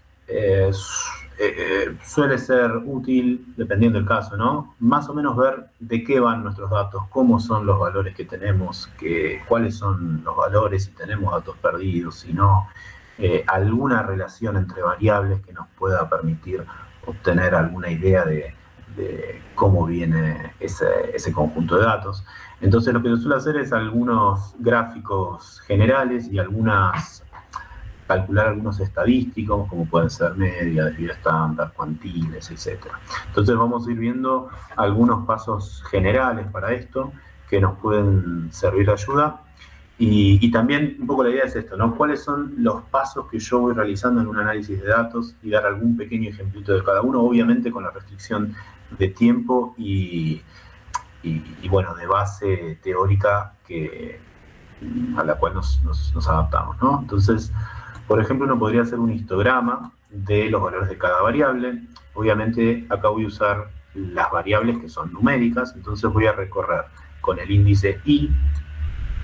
suele ser útil, dependiendo del caso, ¿no? Más o menos ver de qué van nuestros datos, cómo son los valores que tenemos, cuáles son los valores, si tenemos datos perdidos, si no, alguna relación entre variables que nos pueda permitir obtener alguna idea de cómo viene ese conjunto de datos. Entonces lo que se suele hacer es algunos gráficos generales y calcular algunos estadísticos, como pueden ser media, desvío estándar, cuantiles, etc. Entonces vamos a ir viendo algunos pasos generales para esto que nos pueden servir de ayuda. Y también un poco la idea es esto, ¿no? ¿Cuáles son los pasos que yo voy realizando en un análisis de datos? Y dar algún pequeño ejemplito de cada uno, obviamente con la restricción de tiempo y bueno, de base teórica a la cual nos adaptamos, ¿no? Entonces, por ejemplo, uno podría hacer un histograma de los valores de cada variable. Obviamente, acá voy a usar las variables que son numéricas, entonces voy a recorrer con el índice I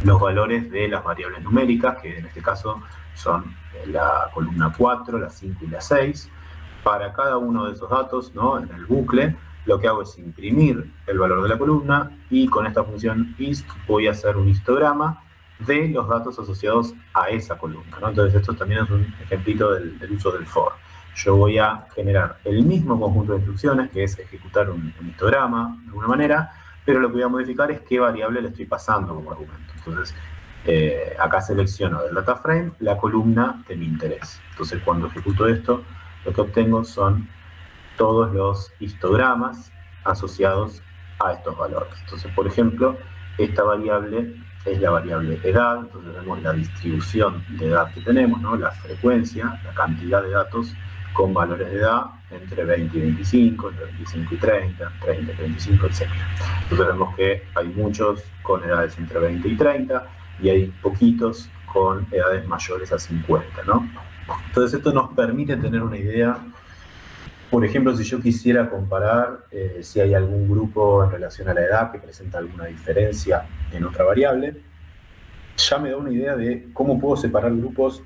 los valores de las variables numéricas, que en este caso son la columna 4, la 5 y la 6. Para cada uno de esos datos, ¿no? En el bucle, lo que hago es imprimir el valor de la columna y con esta función ist voy a hacer un histograma de los datos asociados a esa columna, ¿no? Entonces esto también es un ejemplito del uso del for. Yo voy a generar el mismo conjunto de instrucciones, que es ejecutar un histograma de alguna manera, pero lo que voy a modificar es qué variable le estoy pasando como argumento. Entonces, acá selecciono del data frame la columna de mi interés. Entonces, cuando ejecuto esto, lo que obtengo son todos los histogramas asociados a estos valores. Entonces, por ejemplo, esta variable es la variable edad, entonces vemos la distribución de edad que tenemos, ¿no? La frecuencia, la cantidad de datos con valores de edad entre 20 y 25, entre 25 y 30, 30 y 35, etc. Entonces vemos que hay muchos con edades entre 20 y 30 y hay poquitos con edades mayores a 50, ¿no? Entonces esto nos permite tener una idea. Por ejemplo, si yo quisiera comparar si hay algún grupo en relación a la edad que presenta alguna diferencia en otra variable, ya me da una idea de cómo puedo separar grupos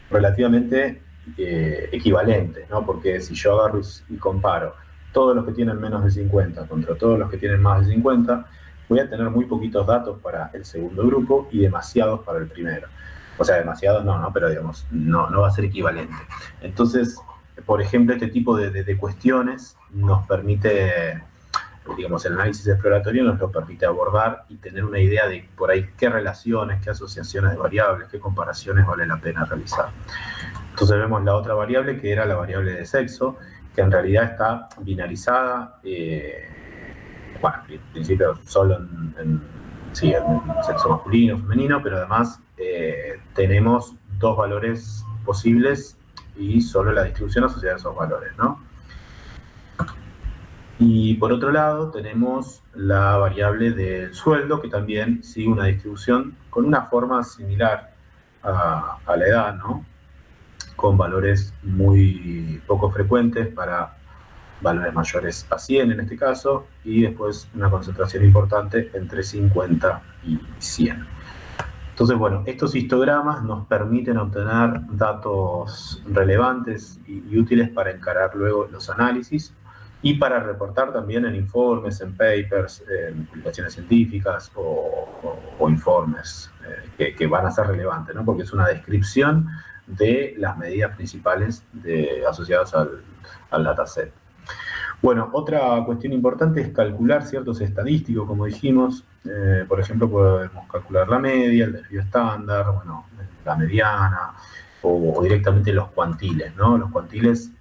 relativamente equivalentes, ¿no? Porque si yo agarro y comparo todos los que tienen menos de 50 contra todos los que tienen más de 50, voy a tener muy poquitos datos para el segundo grupo y demasiados para el primero. O sea, demasiados no, pero digamos, no va a ser equivalente. Entonces, por ejemplo, este tipo de cuestiones nos permite, digamos, el análisis exploratorio nos lo permite abordar y tener una idea de por ahí qué relaciones, qué asociaciones de variables, qué comparaciones vale la pena realizar. Entonces vemos la otra variable que era la variable de sexo, que en realidad está binarizada, bueno, en principio solo en sexo masculino, femenino, pero además tenemos dos valores posibles y solo la distribución asociada a esos valores, ¿no? Y por otro lado tenemos la variable del sueldo, que también sigue una distribución con una forma similar a la edad, ¿no? Con valores muy poco frecuentes para valores mayores a 100 en este caso, y después una concentración importante entre 50 y 100. Entonces, bueno, estos histogramas nos permiten obtener datos relevantes y útiles para encarar luego los análisis y para reportar también en informes, en papers, en publicaciones científicas o informes que van a ser relevantes, ¿no? Porque es una descripción de las medidas principales asociadas al dataset. Bueno, otra cuestión importante es calcular ciertos estadísticos, como dijimos. Por ejemplo, podemos calcular la media, el desvío estándar, bueno, la mediana, o directamente los cuantiles, ¿no? Los cuantiles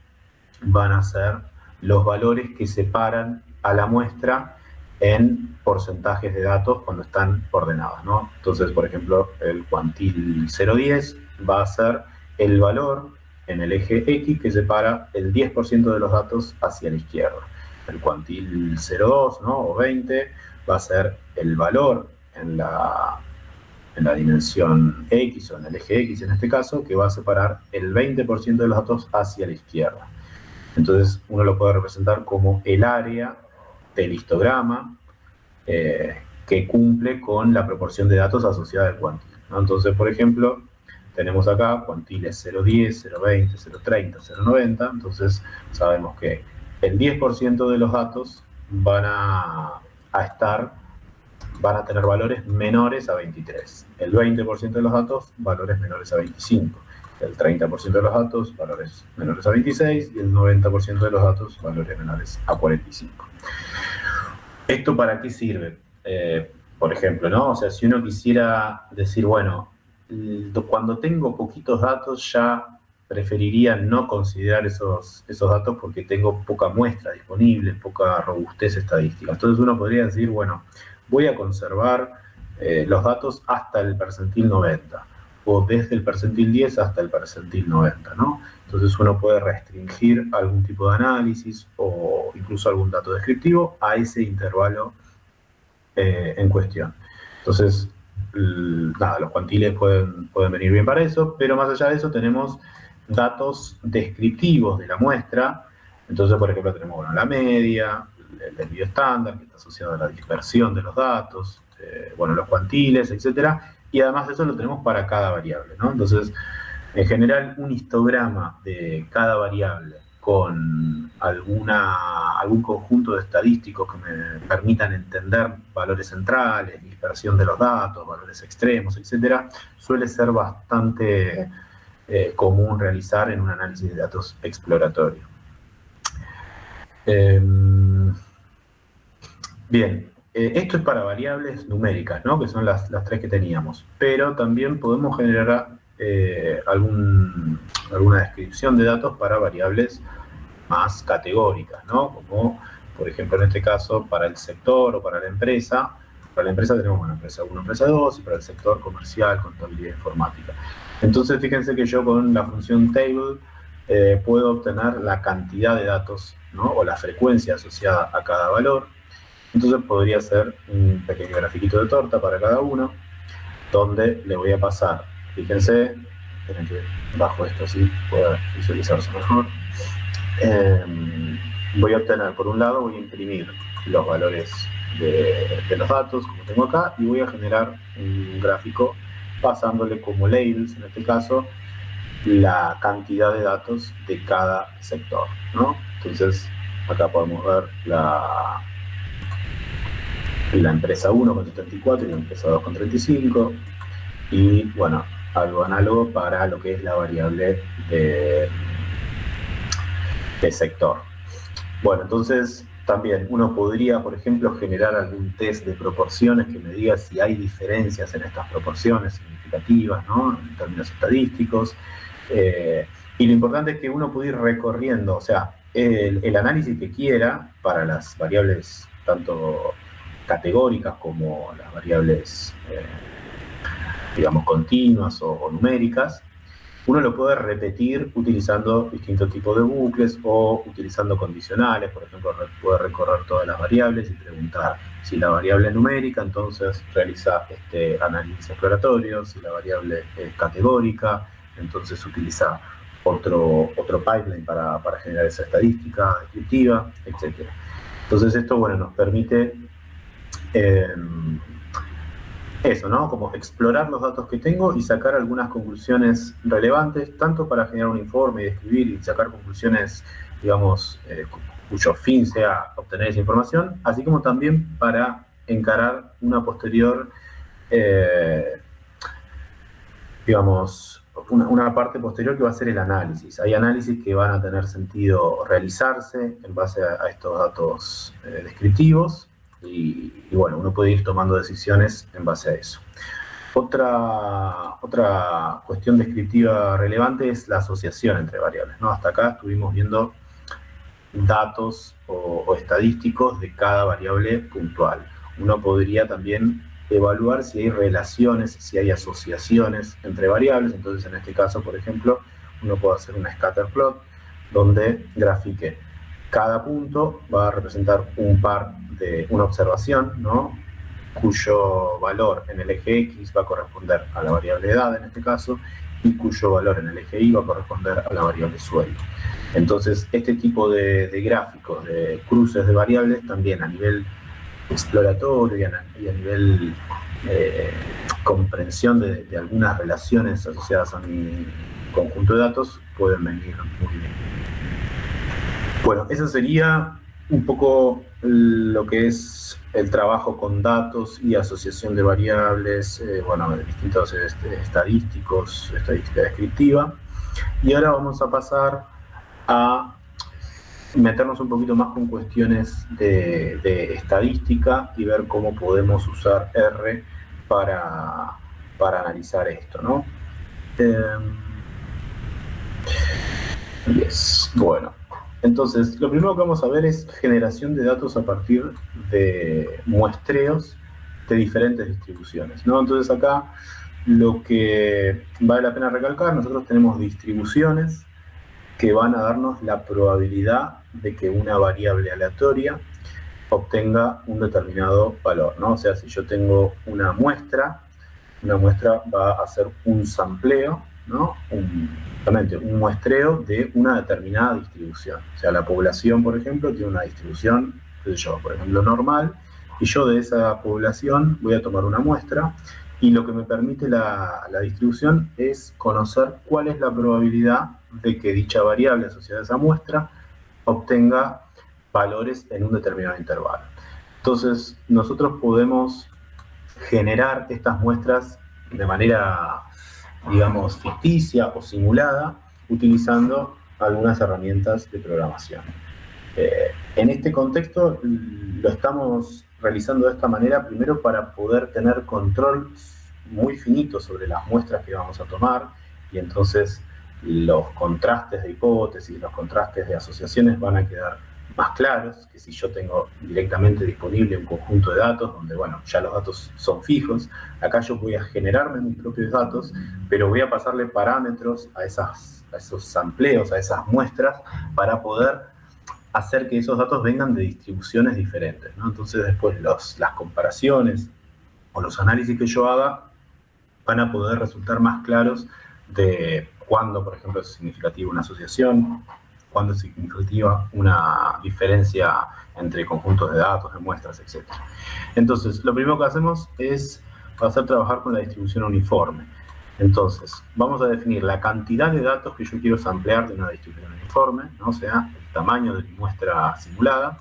van a ser los valores que separan a la muestra en porcentajes de datos cuando están ordenados, ¿no? Entonces, por ejemplo, el cuantil 0,10 va a ser el valor en el eje X que separa el 10% de los datos hacia la izquierda. El cuantil 0,2, ¿no? O 20 va a ser el valor en la dimensión X o en el eje X en este caso, que va a separar el 20% de los datos hacia la izquierda. Entonces uno lo puede representar como el área del histograma que cumple con la proporción de datos asociada al cuantil, ¿no? Entonces, por ejemplo, tenemos acá cuantiles 0,10, 0,20, 0,30, 0,90, entonces sabemos que el 10% de los datos van a tener valores menores a 23, el 20% de los datos valores menores a 25, el 30% de los datos valores menores a 26 y el 90% de los datos valores menores a 45. ¿Esto para qué sirve? Por ejemplo, ¿no? O sea, si uno quisiera decir, bueno, cuando tengo poquitos datos ya preferiría no considerar esos datos porque tengo poca muestra disponible, poca robustez estadística. Entonces uno podría decir, bueno, voy a conservar los datos hasta el percentil 90 o desde el percentil 10 hasta el percentil 90, ¿no? Entonces uno puede restringir algún tipo de análisis o incluso algún dato descriptivo a ese intervalo en cuestión. Entonces, nada, los cuantiles pueden venir bien para eso, pero más allá de eso tenemos datos descriptivos de la muestra. Entonces, por ejemplo, tenemos bueno, la media, el desvío estándar, que está asociado a la dispersión de los datos, bueno, los cuantiles, etcétera, y además de eso lo tenemos para cada variable, ¿no? Entonces, en general, un histograma de cada variable con alguna algún conjunto de estadísticos que me permitan entender valores centrales, dispersión de los datos, valores extremos, etcétera, suele ser bastante común realizar en un análisis de datos exploratorio. Bien, esto es para variables numéricas, ¿no? Que son las tres que teníamos, pero también podemos generar alguna descripción de datos para variables más categóricas, ¿no? Como, por ejemplo, en este caso, para el sector o para la empresa. Para la empresa tenemos, bueno, empresa 1, empresa 2, y para el sector comercial, contabilidad informática. Entonces, fíjense que yo con la función table puedo obtener la cantidad de datos, ¿no? O la frecuencia asociada a cada valor. Entonces podría hacer un pequeño grafiquito de torta para cada uno, donde le voy a pasar, fíjense, esperen que bajo esto así pueda visualizarse mejor. Voy a obtener, por un lado, voy a imprimir los valores de los datos, como tengo acá, y voy a generar un gráfico pasándole como labels, en este caso, la cantidad de datos de cada sector, ¿no? Entonces, acá podemos ver la empresa 1 con 74 y la empresa 2 con 35, y bueno, algo análogo para lo que es la variable de sector. Bueno, entonces también uno podría, por ejemplo, generar algún test de proporciones que me diga si hay diferencias en estas proporciones significativas, ¿no? En términos estadísticos. Y lo importante es que uno puede ir recorriendo, o sea, el análisis que quiera para las variables tanto categóricas como las variables, digamos, continuas o numéricas, uno lo puede repetir utilizando distintos tipos de bucles o utilizando condicionales. Por ejemplo, puede recorrer todas las variables y preguntar si la variable es numérica, entonces realiza este análisis exploratorio; si la variable es categórica, entonces utiliza otro pipeline para generar esa estadística descriptiva, etc. Entonces esto, bueno, nos permite eso, ¿no? Como explorar los datos que tengo y sacar algunas conclusiones relevantes, tanto para generar un informe y describir y sacar conclusiones, digamos, cuyo fin sea obtener esa información, así como también para encarar una posterior, digamos, una parte posterior que va a ser el análisis. Hay análisis que van a tener sentido realizarse en base a estos datos descriptivos, y bueno, uno puede ir tomando decisiones en base a eso. Otra cuestión descriptiva relevante es la asociación entre variables, ¿no? Hasta acá estuvimos viendo datos o estadísticos de cada variable puntual. Uno podría también evaluar si hay relaciones, si hay asociaciones entre variables. Entonces, en este caso, por ejemplo, uno puede hacer una scatter plot donde grafique cada punto, va a representar un par de una observación, ¿no? Cuyo valor en el eje X va a corresponder a la variable edad, en este caso, y cuyo valor en el eje Y va a corresponder a la variable sueldo. Entonces, este tipo de gráficos, de cruces de variables, también a nivel exploratorio y a nivel comprensión de algunas relaciones asociadas a mi conjunto de datos, pueden venir muy bien. Bueno, eso sería un poco lo que es el trabajo con datos y asociación de variables, bueno, de distintos estadísticos, estadística descriptiva. Y ahora vamos a pasar a meternos un poquito más con cuestiones de estadística y ver cómo podemos usar R para analizar esto, ¿no? Bueno, entonces lo primero que vamos a ver es generación de datos a partir de muestreos de diferentes distribuciones, ¿no? Entonces acá lo que vale la pena recalcar, nosotros tenemos distribuciones que van a darnos la probabilidad de que una variable aleatoria obtenga un determinado valor, ¿no? O sea, si yo tengo una muestra va a hacer un sampleo, ¿no? Realmente un muestreo de una determinada distribución. O sea, la población, por ejemplo, tiene una distribución, qué sé yo, por ejemplo, normal, y yo de esa población voy a tomar una muestra, y lo que me permite la distribución es conocer cuál es la probabilidad de que dicha variable asociada a esa muestra obtenga valores en un determinado intervalo. Entonces, nosotros podemos generar estas muestras de manera, digamos, ficticia o simulada, utilizando algunas herramientas de programación. En este contexto lo estamos realizando de esta manera, primero para poder tener control muy finito sobre las muestras que vamos a tomar, y entonces los contrastes de hipótesis, los contrastes de asociaciones van a quedar más claros que si yo tengo directamente disponible un conjunto de datos donde, bueno, ya los datos son fijos. Acá yo voy a generarme mis propios datos, pero voy a pasarle parámetros a esos sampleos, a esas muestras, para poder hacer que esos datos vengan de distribuciones diferentes, ¿no? Entonces después las comparaciones o los análisis que yo haga van a poder resultar más claros de cuándo, por ejemplo, es significativa una asociación, cuándo es significativa una diferencia entre conjuntos de datos, de muestras, etc. Entonces, lo primero que hacemos es pasar a trabajar con la distribución uniforme. Entonces, vamos a definir la cantidad de datos que yo quiero samplear de una distribución uniforme, ¿no? O sea, el tamaño de mi muestra simulada,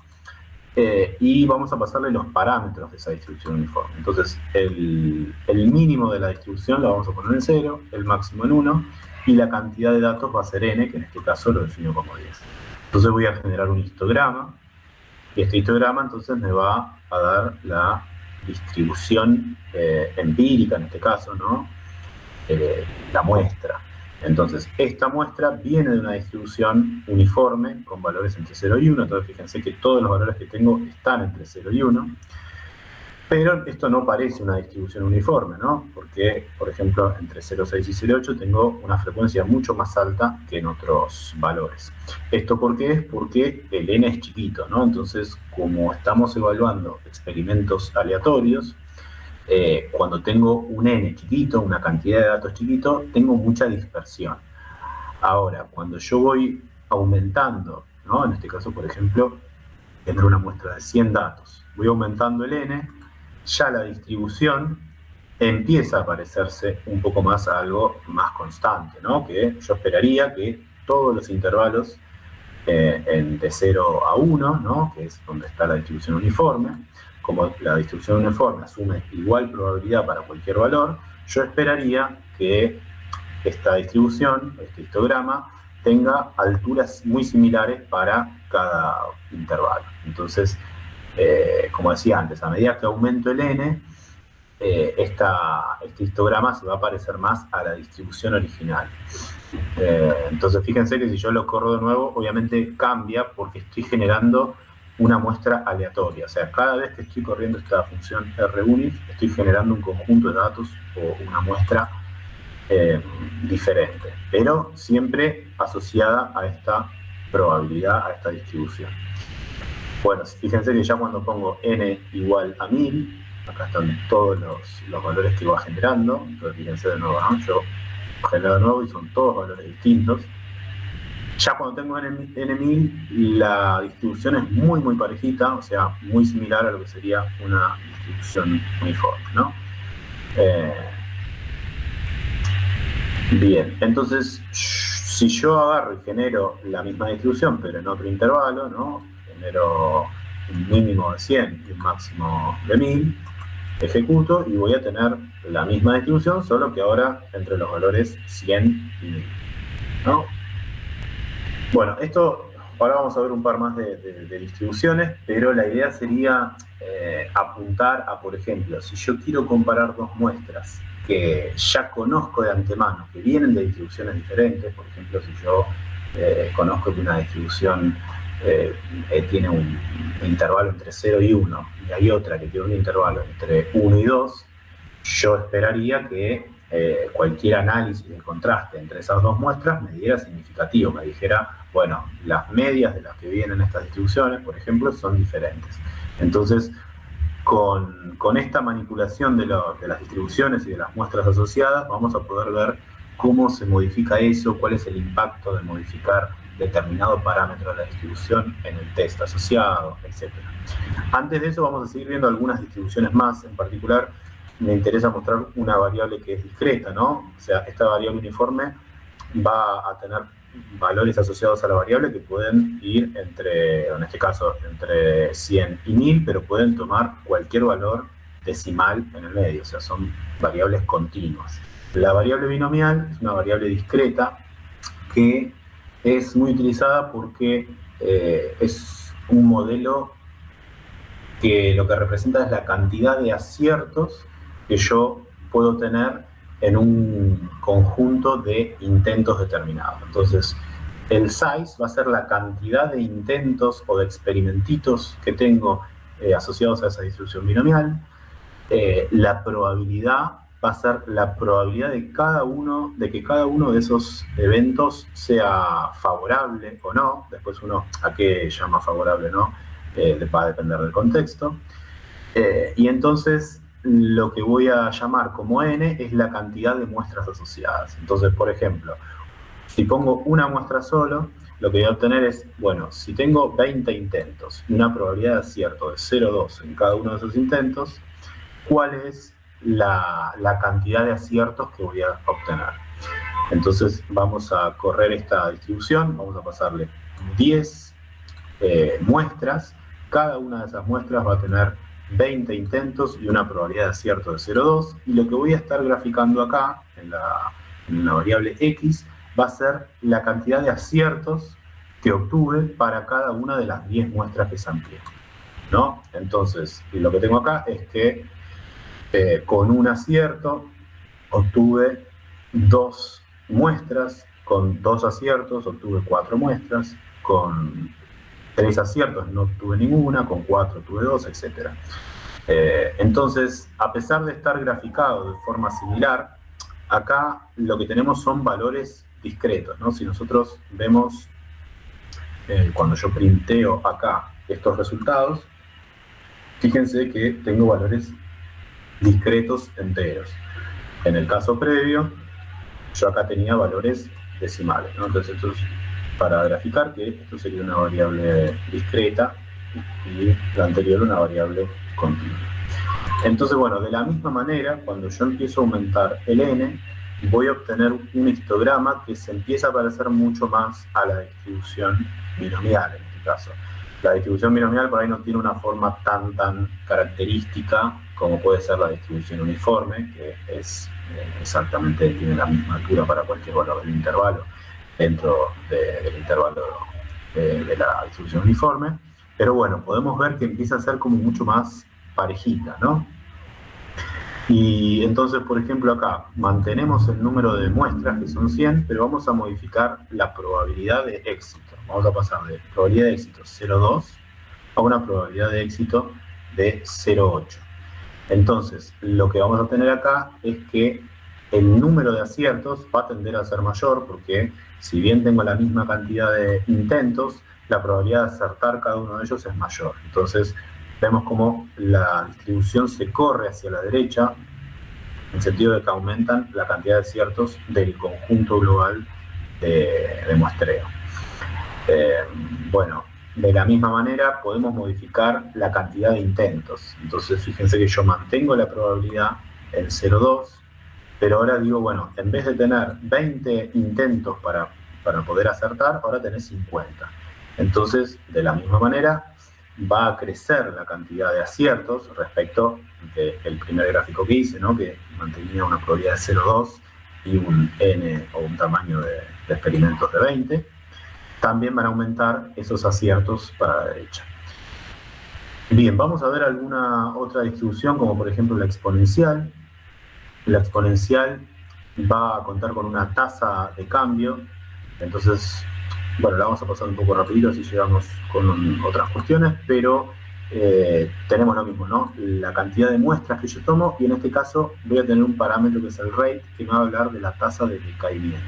y vamos a pasarle los parámetros de esa distribución uniforme. Entonces, el mínimo de la distribución lo vamos a poner en 0, el máximo en 1, y la cantidad de datos va a ser n, que en este caso lo defino como 10. Entonces voy a generar un histograma, y este histograma entonces me va a dar la distribución empírica, en este caso, ¿no? La muestra. Entonces, esta muestra viene de una distribución uniforme con valores entre 0 y 1. Entonces, fíjense que todos los valores que tengo están entre 0 y 1. Pero esto no parece una distribución uniforme, ¿no? Porque, por ejemplo, entre 0,6 y 0,8 tengo una frecuencia mucho más alta que en otros valores. ¿Esto por qué es? Porque el n es chiquito, ¿no? Entonces, como estamos evaluando experimentos aleatorios, cuando tengo un n chiquito, una cantidad de datos chiquito, tengo mucha dispersión. Ahora, cuando yo voy aumentando, ¿no? En este caso, por ejemplo, tener una muestra de 100 datos, voy aumentando el n, ya la distribución empieza a parecerse un poco más a algo más constante, ¿no? Que yo esperaría que todos los intervalos de 0 a 1, ¿no? Que es donde está la distribución uniforme, como la distribución uniforme asume igual probabilidad para cualquier valor, yo esperaría que esta distribución, este histograma, tenga alturas muy similares para cada intervalo. Entonces, como decía antes, a medida que aumento el n, este histograma se va a parecer más a la distribución original. Entonces, fíjense que si yo lo corro de nuevo, obviamente cambia porque estoy generando una muestra aleatoria. O sea, cada vez que estoy corriendo esta función runif, estoy generando un conjunto de datos o una muestra diferente, pero siempre asociada a esta probabilidad, a esta distribución. Bueno, fíjense que ya cuando pongo n igual a 1000, acá están todos los valores que va generando. Entonces fíjense de nuevo, ¿no? Yo genero de nuevo y son todos valores distintos. Ya cuando tengo n1000, la distribución es muy parejita, o sea, muy similar a lo que sería una distribución uniforme, ¿no? Bien, entonces, si yo agarro y genero la misma distribución, pero en otro intervalo, ¿no? Genero un mínimo de 100 y un máximo de 1000, ejecuto y voy a tener la misma distribución, solo que ahora entre los valores 100 y 1000, ¿no? Bueno, ahora vamos a ver un par más de distribuciones, pero la idea sería apuntar a, por ejemplo, si yo quiero comparar dos muestras que ya conozco de antemano, que vienen de distribuciones diferentes, por ejemplo, si yo conozco que una distribución tiene un intervalo entre 0 y 1, y hay otra que tiene un intervalo entre 1 y 2, yo esperaría que cualquier análisis de contraste entre esas dos muestras me diera significativo, me dijera, bueno, las medias de las que vienen estas distribuciones, por ejemplo, son diferentes. Entonces, con esta manipulación de las distribuciones y de las muestras asociadas, vamos a poder ver cómo se modifica eso, cuál es el impacto de modificar determinado parámetro de la distribución en el test asociado, etc. Antes de eso vamos a seguir viendo algunas distribuciones más. En particular, me interesa mostrar una variable que es discreta, ¿no? O sea, esta variable uniforme va a tener valores asociados a la variable que pueden ir en este caso, entre 100 y 1000, pero pueden tomar cualquier valor decimal en el medio, o sea, son variables continuas. La variable binomial es una variable discreta que es muy utilizada porque es un modelo que lo que representa es la cantidad de aciertos que yo puedo tener en un conjunto de intentos determinados. Entonces, el size va a ser la cantidad de intentos o de experimentitos que tengo asociados a esa distribución binomial. La probabilidad va a ser la probabilidad de que cada uno de esos eventos sea favorable o no. Después a qué llama favorable o no, va a depender del contexto. Y entonces lo que voy a llamar como n es la cantidad de muestras asociadas. Entonces, por ejemplo, si pongo una muestra solo, lo que voy a obtener es, bueno, si tengo 20 intentos y una probabilidad de acierto de 0,2 en cada uno de esos intentos, ¿cuál es la cantidad de aciertos que voy a obtener? Entonces vamos a correr esta distribución, vamos a pasarle 10 muestras. Cada una de esas muestras va a tener 20 intentos y una probabilidad de acierto de 0,2, y lo que voy a estar graficando acá en la variable x va a ser la cantidad de aciertos que obtuve para cada una de las 10 muestras que sampleé, ¿no? Entonces, lo que tengo acá es que con un acierto obtuve 2 muestras, con 2 aciertos obtuve 4 muestras, con 3 aciertos no obtuve ninguna, con 4 tuve 2, etc. Entonces, a pesar de estar graficado de forma similar, acá lo que tenemos son valores discretos, ¿no? Si nosotros vemos, cuando yo printeo acá estos resultados, fíjense que tengo valores discretos enteros. En el caso previo, yo acá tenía valores decimales, ¿no? Entonces, esto es para graficar que esto sería una variable discreta y la anterior una variable continua. Entonces, bueno, de la misma manera, cuando yo empiezo a aumentar el n, voy a obtener un histograma que se empieza a parecer mucho más a la distribución binomial, en este caso. La distribución binomial por ahí no tiene una forma tan característica como puede ser la distribución uniforme, que es exactamente, tiene la misma altura para cualquier valor del intervalo dentro del intervalo de la distribución uniforme. Pero bueno, podemos ver que empieza a ser como mucho más parejita, ¿no? Y entonces, por ejemplo, acá mantenemos el número de muestras, que son 100, pero vamos a modificar la probabilidad de éxito. Vamos a pasar de probabilidad de éxito 0,2 a una probabilidad de éxito de 0,8. Entonces, lo que vamos a tener acá es que el número de aciertos va a tender a ser mayor, porque si bien tengo la misma cantidad de intentos, la probabilidad de acertar cada uno de ellos es mayor. Entonces, vemos cómo la distribución se corre hacia la derecha, en el sentido de que aumentan la cantidad de aciertos del conjunto global de muestreo. Bueno, de la misma manera podemos modificar la cantidad de intentos. Entonces, fíjense que yo mantengo la probabilidad en 0,2, pero ahora digo, bueno, en vez de tener 20 intentos para poder acertar, ahora tenés 50. Entonces, de la misma manera, va a crecer la cantidad de aciertos respecto del primer gráfico que hice, ¿no? Que mantenía una probabilidad de 0,2 y un n o un tamaño de experimentos de 20. También van a aumentar esos aciertos para la derecha. Bien, vamos a ver alguna otra distribución, como por ejemplo la exponencial. La exponencial va a contar con una tasa de cambio. Entonces, bueno, la vamos a pasar un poco rapidito, así llegamos con otras cuestiones, pero tenemos lo mismo, ¿no? La cantidad de muestras que yo tomo, y en este caso voy a tener un parámetro que es el rate, que me va a hablar de la tasa de decaimiento.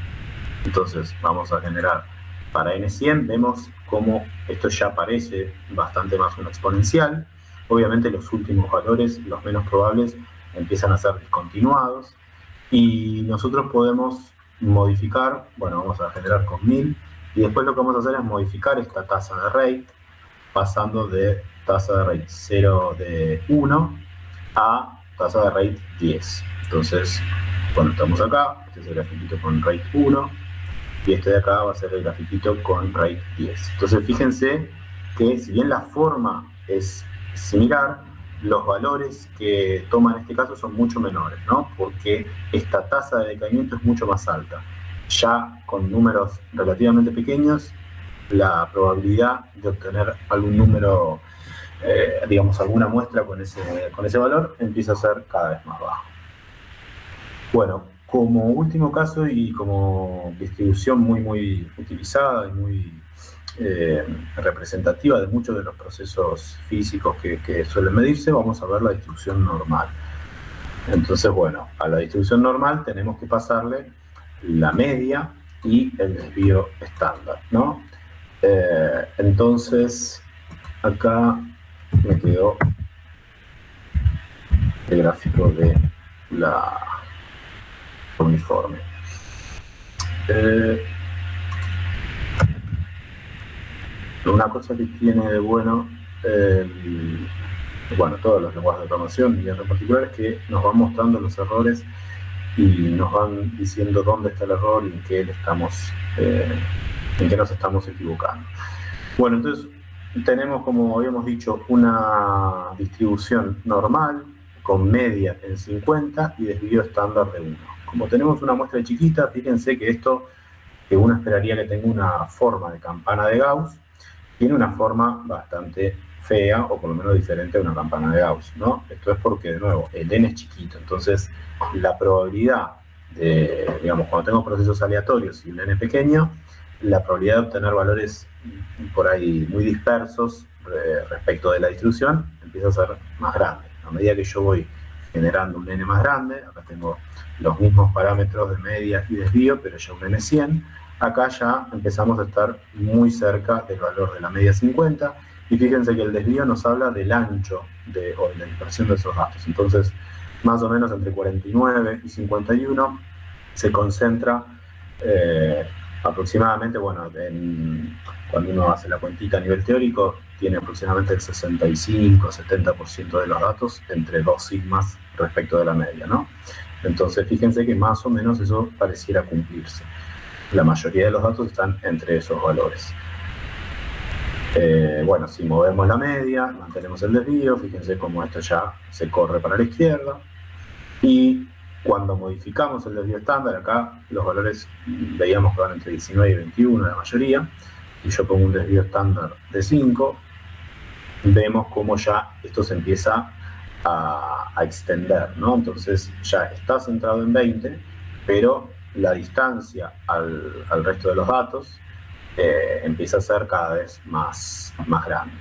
Entonces, vamos a generar para n100, vemos cómo esto ya parece bastante más una exponencial. Obviamente los últimos valores, los menos probables, empiezan a ser discontinuados, y nosotros podemos modificar, bueno, vamos a generar con 1000, y después lo que vamos a hacer es modificar esta tasa de rate, pasando de tasa de rate 0 de 1 a tasa de rate 10. Entonces, bueno, estamos acá, este es el grafiquito con rate 1, y este de acá va a ser el grafiquito con RAID 10. Entonces fíjense que si bien la forma es similar, los valores que toma en este caso son mucho menores, ¿no? Porque esta tasa de decaimiento es mucho más alta. Ya con números relativamente pequeños, la probabilidad de obtener algún número, digamos, alguna muestra con ese valor, empieza a ser cada vez más bajo. Bueno, como último caso y como distribución muy utilizada y muy representativa de muchos de los procesos físicos que suelen medirse, vamos a ver la distribución normal. Entonces, bueno, a la distribución normal tenemos que pasarle la media y el desvío estándar, ¿no? Entonces, acá me quedó el gráfico de la uniforme. Una cosa que tiene de bueno, bueno, todos los lenguajes de programación y en particular, es que nos van mostrando los errores y nos van diciendo dónde está el error y en qué nos estamos equivocando. Bueno, entonces tenemos, como habíamos dicho, una distribución normal con media en 50 y desvío estándar de 1. Como tenemos una muestra chiquita, fíjense que esto, que uno esperaría que tenga una forma de campana de Gauss, tiene una forma bastante fea, o por lo menos diferente a una campana de Gauss, ¿no? Esto es porque, de nuevo, el n es chiquito, entonces la probabilidad de, digamos, cuando tengo procesos aleatorios y el n pequeño, la probabilidad de obtener valores por ahí muy dispersos respecto de la distribución empieza a ser más grande. A medida que yo voy generando un n más grande, acá tengo los mismos parámetros de media y desvío, pero ya un n 100, acá ya empezamos a estar muy cerca del valor de la media 50, y fíjense que el desvío nos habla del ancho o de la dispersión de esos datos. Entonces, más o menos entre 49 y 51 se concentra aproximadamente, bueno, cuando uno hace la cuentita a nivel teórico, tiene aproximadamente el 65-70% de los datos entre 2 sigmas respecto de la media, ¿no? Entonces, fíjense que más o menos eso pareciera cumplirse. La mayoría de los datos están entre esos valores. Bueno, si movemos la media, mantenemos el desvío, fíjense cómo esto ya se corre para la izquierda. Y cuando modificamos el desvío estándar, acá los valores veíamos que van entre 19 y 21 la mayoría, y yo pongo un desvío estándar de 5, vemos cómo ya esto se empieza a extender, ¿no? Entonces ya está centrado en 20, pero la distancia al resto de los datos empieza a ser cada vez más grande.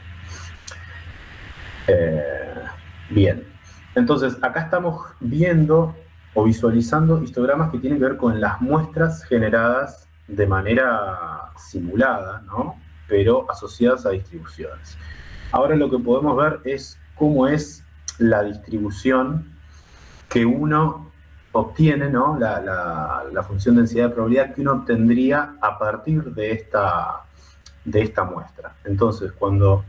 Bien, entonces acá estamos viendo o visualizando histogramas que tienen que ver con las muestras generadas de manera simulada, ¿no? Pero asociadas a distribuciones. Ahora lo que podemos ver es cómo es la distribución que uno obtiene, ¿no? La función densidad de probabilidad que uno obtendría a partir de esta muestra. Entonces, cuando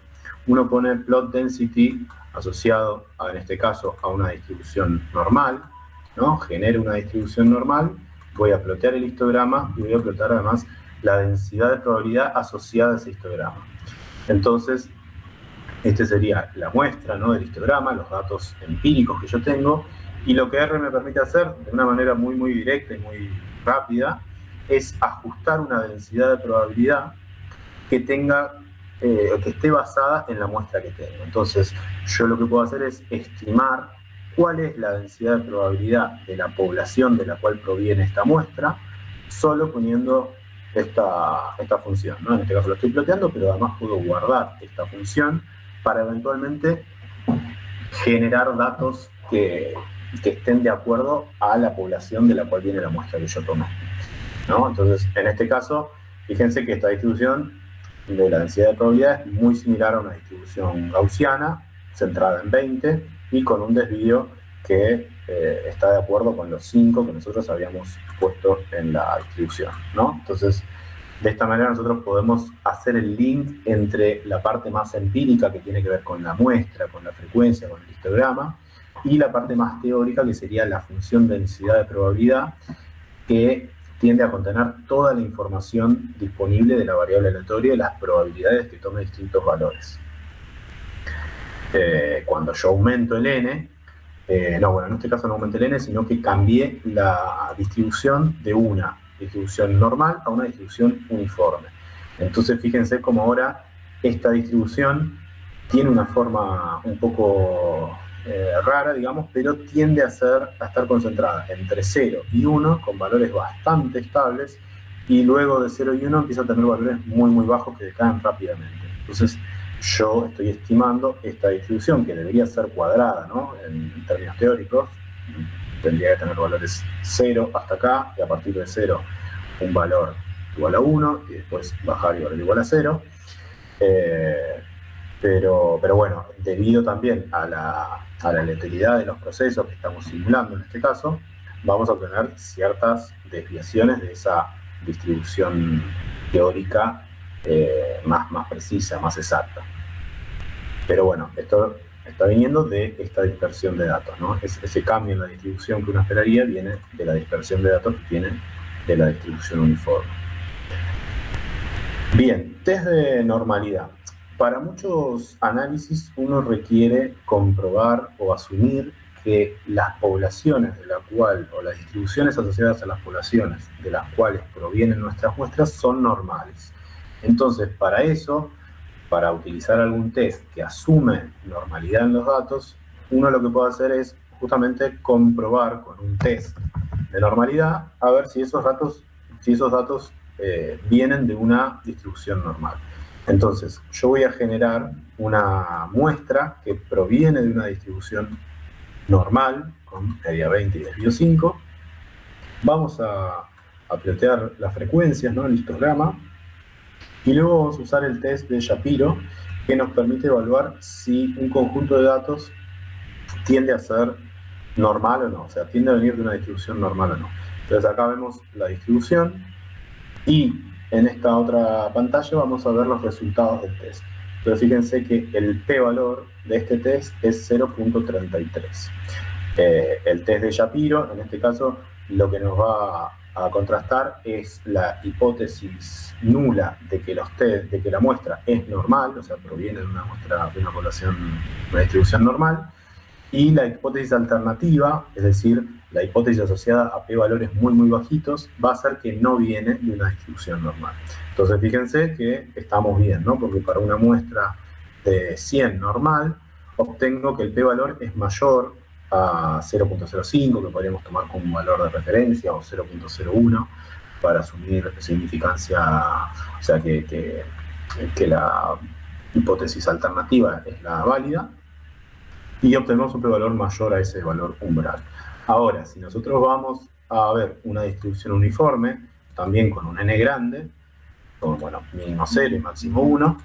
uno pone plot density asociado, en este caso, a una distribución normal, ¿no? Genera una distribución normal, voy a plotear el histograma y voy a plotear además la densidad de probabilidad asociada a ese histograma. Entonces, esta sería la muestra, ¿no? Del histograma, los datos empíricos que yo tengo, y lo que R me permite hacer de una manera muy directa y muy rápida es ajustar una densidad de probabilidad que esté basada en la muestra que tengo. Entonces, yo lo que puedo hacer es estimar cuál es la densidad de probabilidad de la población de la cual proviene esta muestra, solo poniendo esta función, ¿no? En este caso lo estoy ploteando, pero además puedo guardar esta función para eventualmente generar datos que estén de acuerdo a la población de la cual viene la muestra que yo tomé, ¿no? Entonces, en este caso, fíjense que esta distribución de la densidad de probabilidad es muy similar a una distribución gaussiana, centrada en 20, y con un desvío que está de acuerdo con los 5 que nosotros habíamos puesto en la distribución, ¿no? Entonces, de esta manera nosotros podemos hacer el link entre la parte más empírica, que tiene que ver con la muestra, con la frecuencia, con el histograma, y la parte más teórica, que sería la función densidad de probabilidad, que tiende a contener toda la información disponible de la variable aleatoria y las probabilidades que tome distintos valores. Cuando yo aumento el n, en este caso no aumenté el n, sino que cambié la distribución de una distribución normal a una distribución uniforme. Entonces fíjense cómo ahora esta distribución tiene una forma un poco rara, digamos, pero tiende a estar concentrada entre 0 y 1 con valores bastante estables, y luego de 0 y 1 empieza a tener valores muy muy bajos que decaen rápidamente. Entonces yo estoy estimando esta distribución, que debería ser cuadrada, ¿no? En términos teóricos, tendría que tener valores 0 hasta acá, y a partir de 0 un valor igual a 1, y después bajar y valor igual a 0. Pero bueno, debido también a la aleatoriedad de los procesos que estamos simulando en este caso, vamos a obtener ciertas desviaciones de esa distribución teórica más precisa, más exacta. Pero bueno, esto está viniendo de esta dispersión de datos, ¿no? Ese cambio en la distribución que uno esperaría viene de la dispersión de datos que viene de la distribución uniforme. Bien, test de normalidad. Para muchos análisis uno requiere comprobar o asumir que las poblaciones de la cual, o las distribuciones asociadas a las poblaciones de las cuales provienen nuestras muestras son normales. Entonces, para eso, para utilizar algún test que asume normalidad en los datos, uno lo que puede hacer es justamente comprobar con un test de normalidad a ver si esos datos vienen de una distribución normal. Entonces, yo voy a generar una muestra que proviene de una distribución normal, con media 20 y desvío 5. Vamos a plotear las frecuencias, ¿no? El histograma. Y luego vamos a usar el test de Shapiro, que nos permite evaluar si un conjunto de datos tiende a ser normal o no, o sea, tiende a venir de una distribución normal o no. Entonces acá vemos la distribución, y en esta otra pantalla vamos a ver los resultados del test. Entonces fíjense que el p-valor de este test es 0.33. El test de Shapiro, en este caso, lo que nos va a contrastar es la hipótesis nula de que la muestra es normal, o sea, proviene de una muestra de una población, una distribución normal, y la hipótesis alternativa, es decir, la hipótesis asociada a p-valores muy muy bajitos, va a ser que no viene de una distribución normal. Entonces fíjense que estamos bien, ¿no? Porque para una muestra de 100 normal, obtengo que el p-valor es mayor a 0.05, que podríamos tomar como un valor de referencia, o 0.01, para asumir significancia, o sea, que la hipótesis alternativa es la válida, y obtenemos un p-valor mayor a ese valor umbral. Ahora, si nosotros vamos a ver una distribución uniforme, también con un n grande, con, bueno, mínimo 0 y máximo 1,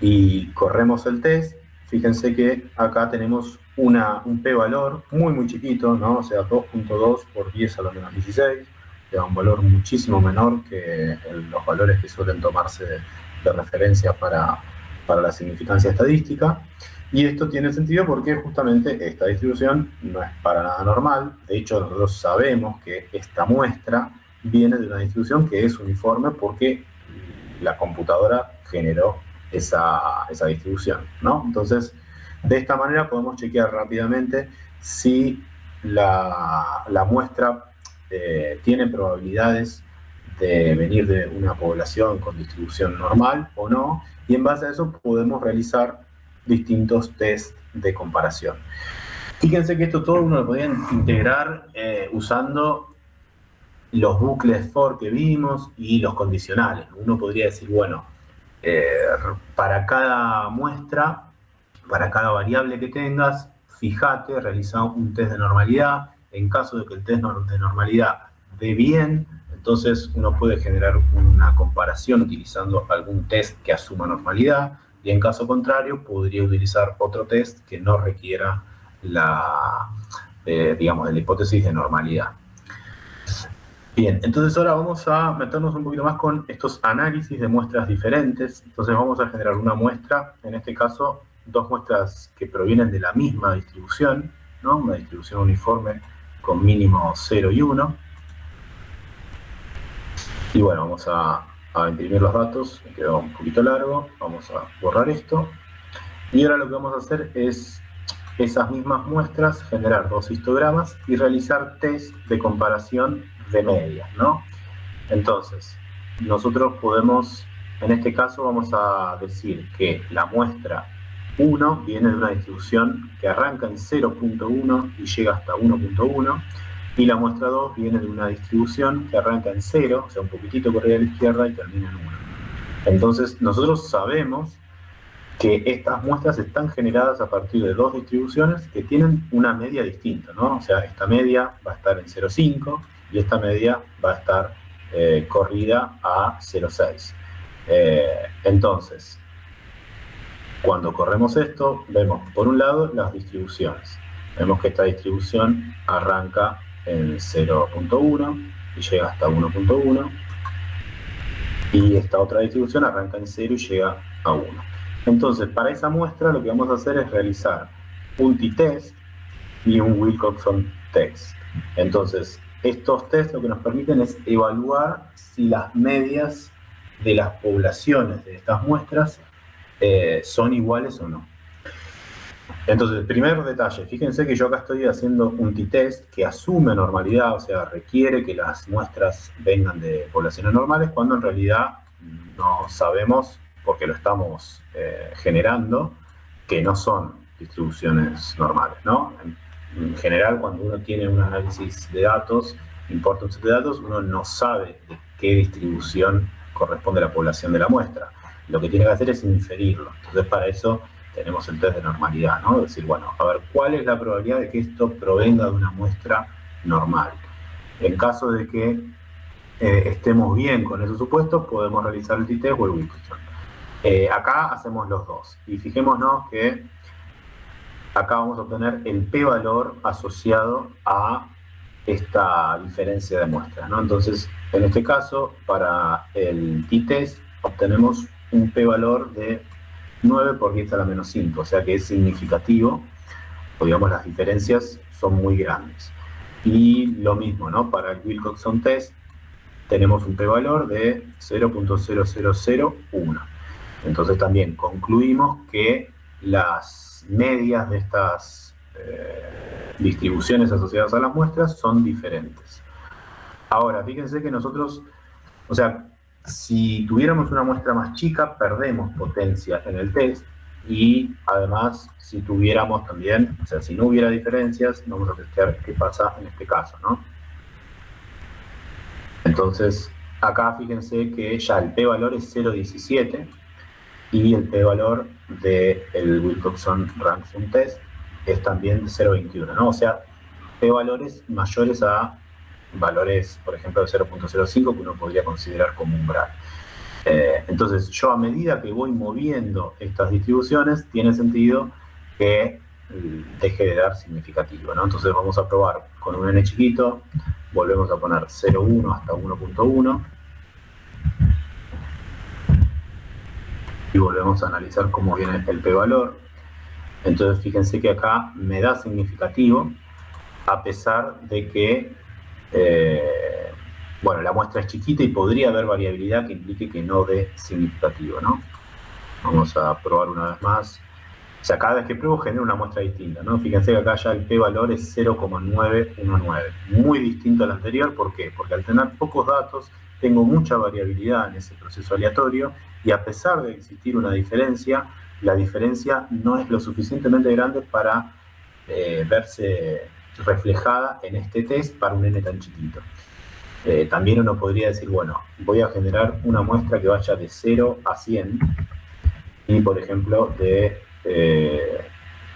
y corremos el test, fíjense que acá tenemos un p-valor muy muy chiquito, ¿no? O sea, 2.2 por 10 a la menos 16, o sea, un valor muchísimo menor que los valores que suelen tomarse de referencia para la significancia estadística. Y esto tiene sentido porque justamente esta distribución no es para nada normal. De hecho, nosotros sabemos que esta muestra viene de una distribución que es uniforme porque la computadora generó esa distribución, ¿no? Entonces, de esta manera podemos chequear rápidamente si la muestra tiene probabilidades de venir de una población con distribución normal o no, y en base a eso podemos realizar distintos test de comparación. Fíjense que esto todo uno lo podía integrar usando los bucles for que vimos y los condicionales. Uno podría decir, bueno, para cada muestra, para cada variable que tengas, fíjate, realiza un test de normalidad. En caso de que el test de normalidad dé bien, entonces uno puede generar una comparación utilizando algún test que asuma normalidad, y en caso contrario podría utilizar otro test que no requiera digamos, de la hipótesis de normalidad. Bien, entonces ahora vamos a meternos un poquito más con estos análisis de muestras diferentes. Entonces vamos a generar una muestra, en este caso dos muestras que provienen de la misma distribución, ¿no? Una distribución uniforme con mínimo 0 y 1. Y bueno, vamos a imprimir los datos, me quedó un poquito largo, vamos a borrar esto. Y ahora lo que vamos a hacer es esas mismas muestras, generar dos histogramas y realizar test de comparación de medias, ¿no? Entonces, nosotros podemos, en este caso vamos a decir que la muestra 1 viene de una distribución que arranca en 0.1 y llega hasta 1.1, y la muestra 2 viene de una distribución que arranca en 0, o sea, un poquitito corrida a la izquierda y termina en 1. Entonces, nosotros sabemos que estas muestras están generadas a partir de dos distribuciones que tienen una media distinta, ¿no? O sea, esta media va a estar en 0.5 y esta media va a estar corrida a 0.6. Entonces, cuando corremos esto, vemos por un lado las distribuciones. Vemos que esta distribución arranca en 0.1 y llega hasta 1.1. Y esta otra distribución arranca en 0 y llega a 1. Entonces, para esa muestra lo que vamos a hacer es realizar un t-test y un Wilcoxon test. Entonces, estos tests lo que nos permiten es evaluar si las medias de las poblaciones de estas muestras son iguales o no. Entonces, el primer detalle, fíjense que yo acá estoy haciendo un t-test que asume normalidad, o sea, requiere que las muestras vengan de poblaciones normales, cuando en realidad no sabemos, porque lo estamos generando, que no son distribuciones normales, ¿no? En general, cuando uno tiene un análisis de datos, importa un set de datos, uno no sabe de qué distribución corresponde a la población de la muestra. Lo que tiene que hacer es inferirlo. Entonces, para eso tenemos el test de normalidad, ¿no? Es decir, bueno, a ver, ¿cuál es la probabilidad de que esto provenga de una muestra normal? En caso de que estemos bien con esos supuestos, podemos realizar el t-test o el Wilcoxon. Acá hacemos los dos. Y fijémonos que acá vamos a obtener el p-valor asociado a esta diferencia de muestras, ¿no? Entonces, en este caso, para el t-test, obtenemos un p-valor de 9 por 10 a la menos 5, o sea que es significativo, o digamos las diferencias son muy grandes. Y lo mismo, ¿no? Para el Wilcoxon test tenemos un p-valor de 0.0001. Entonces también concluimos que las medias de estas distribuciones asociadas a las muestras son diferentes. Ahora, fíjense que nosotros, o sea, si tuviéramos una muestra más chica, perdemos potencia en el test, y además, si tuviéramos también, o sea, si no hubiera diferencias, vamos a testear qué pasa en este caso, ¿no? Entonces, acá fíjense que ya el p-valor es 0.17 y el p-valor del Wilcoxon Ransom Test es también de 0.21, ¿no? O sea, p-valores mayores a valores, por ejemplo, de 0.05 que uno podría considerar como umbral. Entonces, yo a medida que voy moviendo estas distribuciones, tiene sentido que deje de dar significativo, ¿no? Entonces vamos a probar con un n chiquito, volvemos a poner 0.1 hasta 1.1 y volvemos a analizar cómo viene el p-valor. Entonces fíjense que acá me da significativo, a pesar de que bueno, la muestra es chiquita y podría haber variabilidad que implique que no dé significativo, ¿no? Vamos a probar una vez más. O sea, cada vez que pruebo genera una muestra distinta, ¿no? Fíjense que acá ya el p-valor es 0.919, muy distinto al anterior. ¿Por qué? Porque al tener pocos datos tengo mucha variabilidad en ese proceso aleatorio, y a pesar de existir una diferencia, la diferencia no es lo suficientemente grande para verse reflejada en este test para un n tan chiquito. También uno podría decir, bueno, voy a generar una muestra que vaya de 0 a 100 y, por ejemplo, de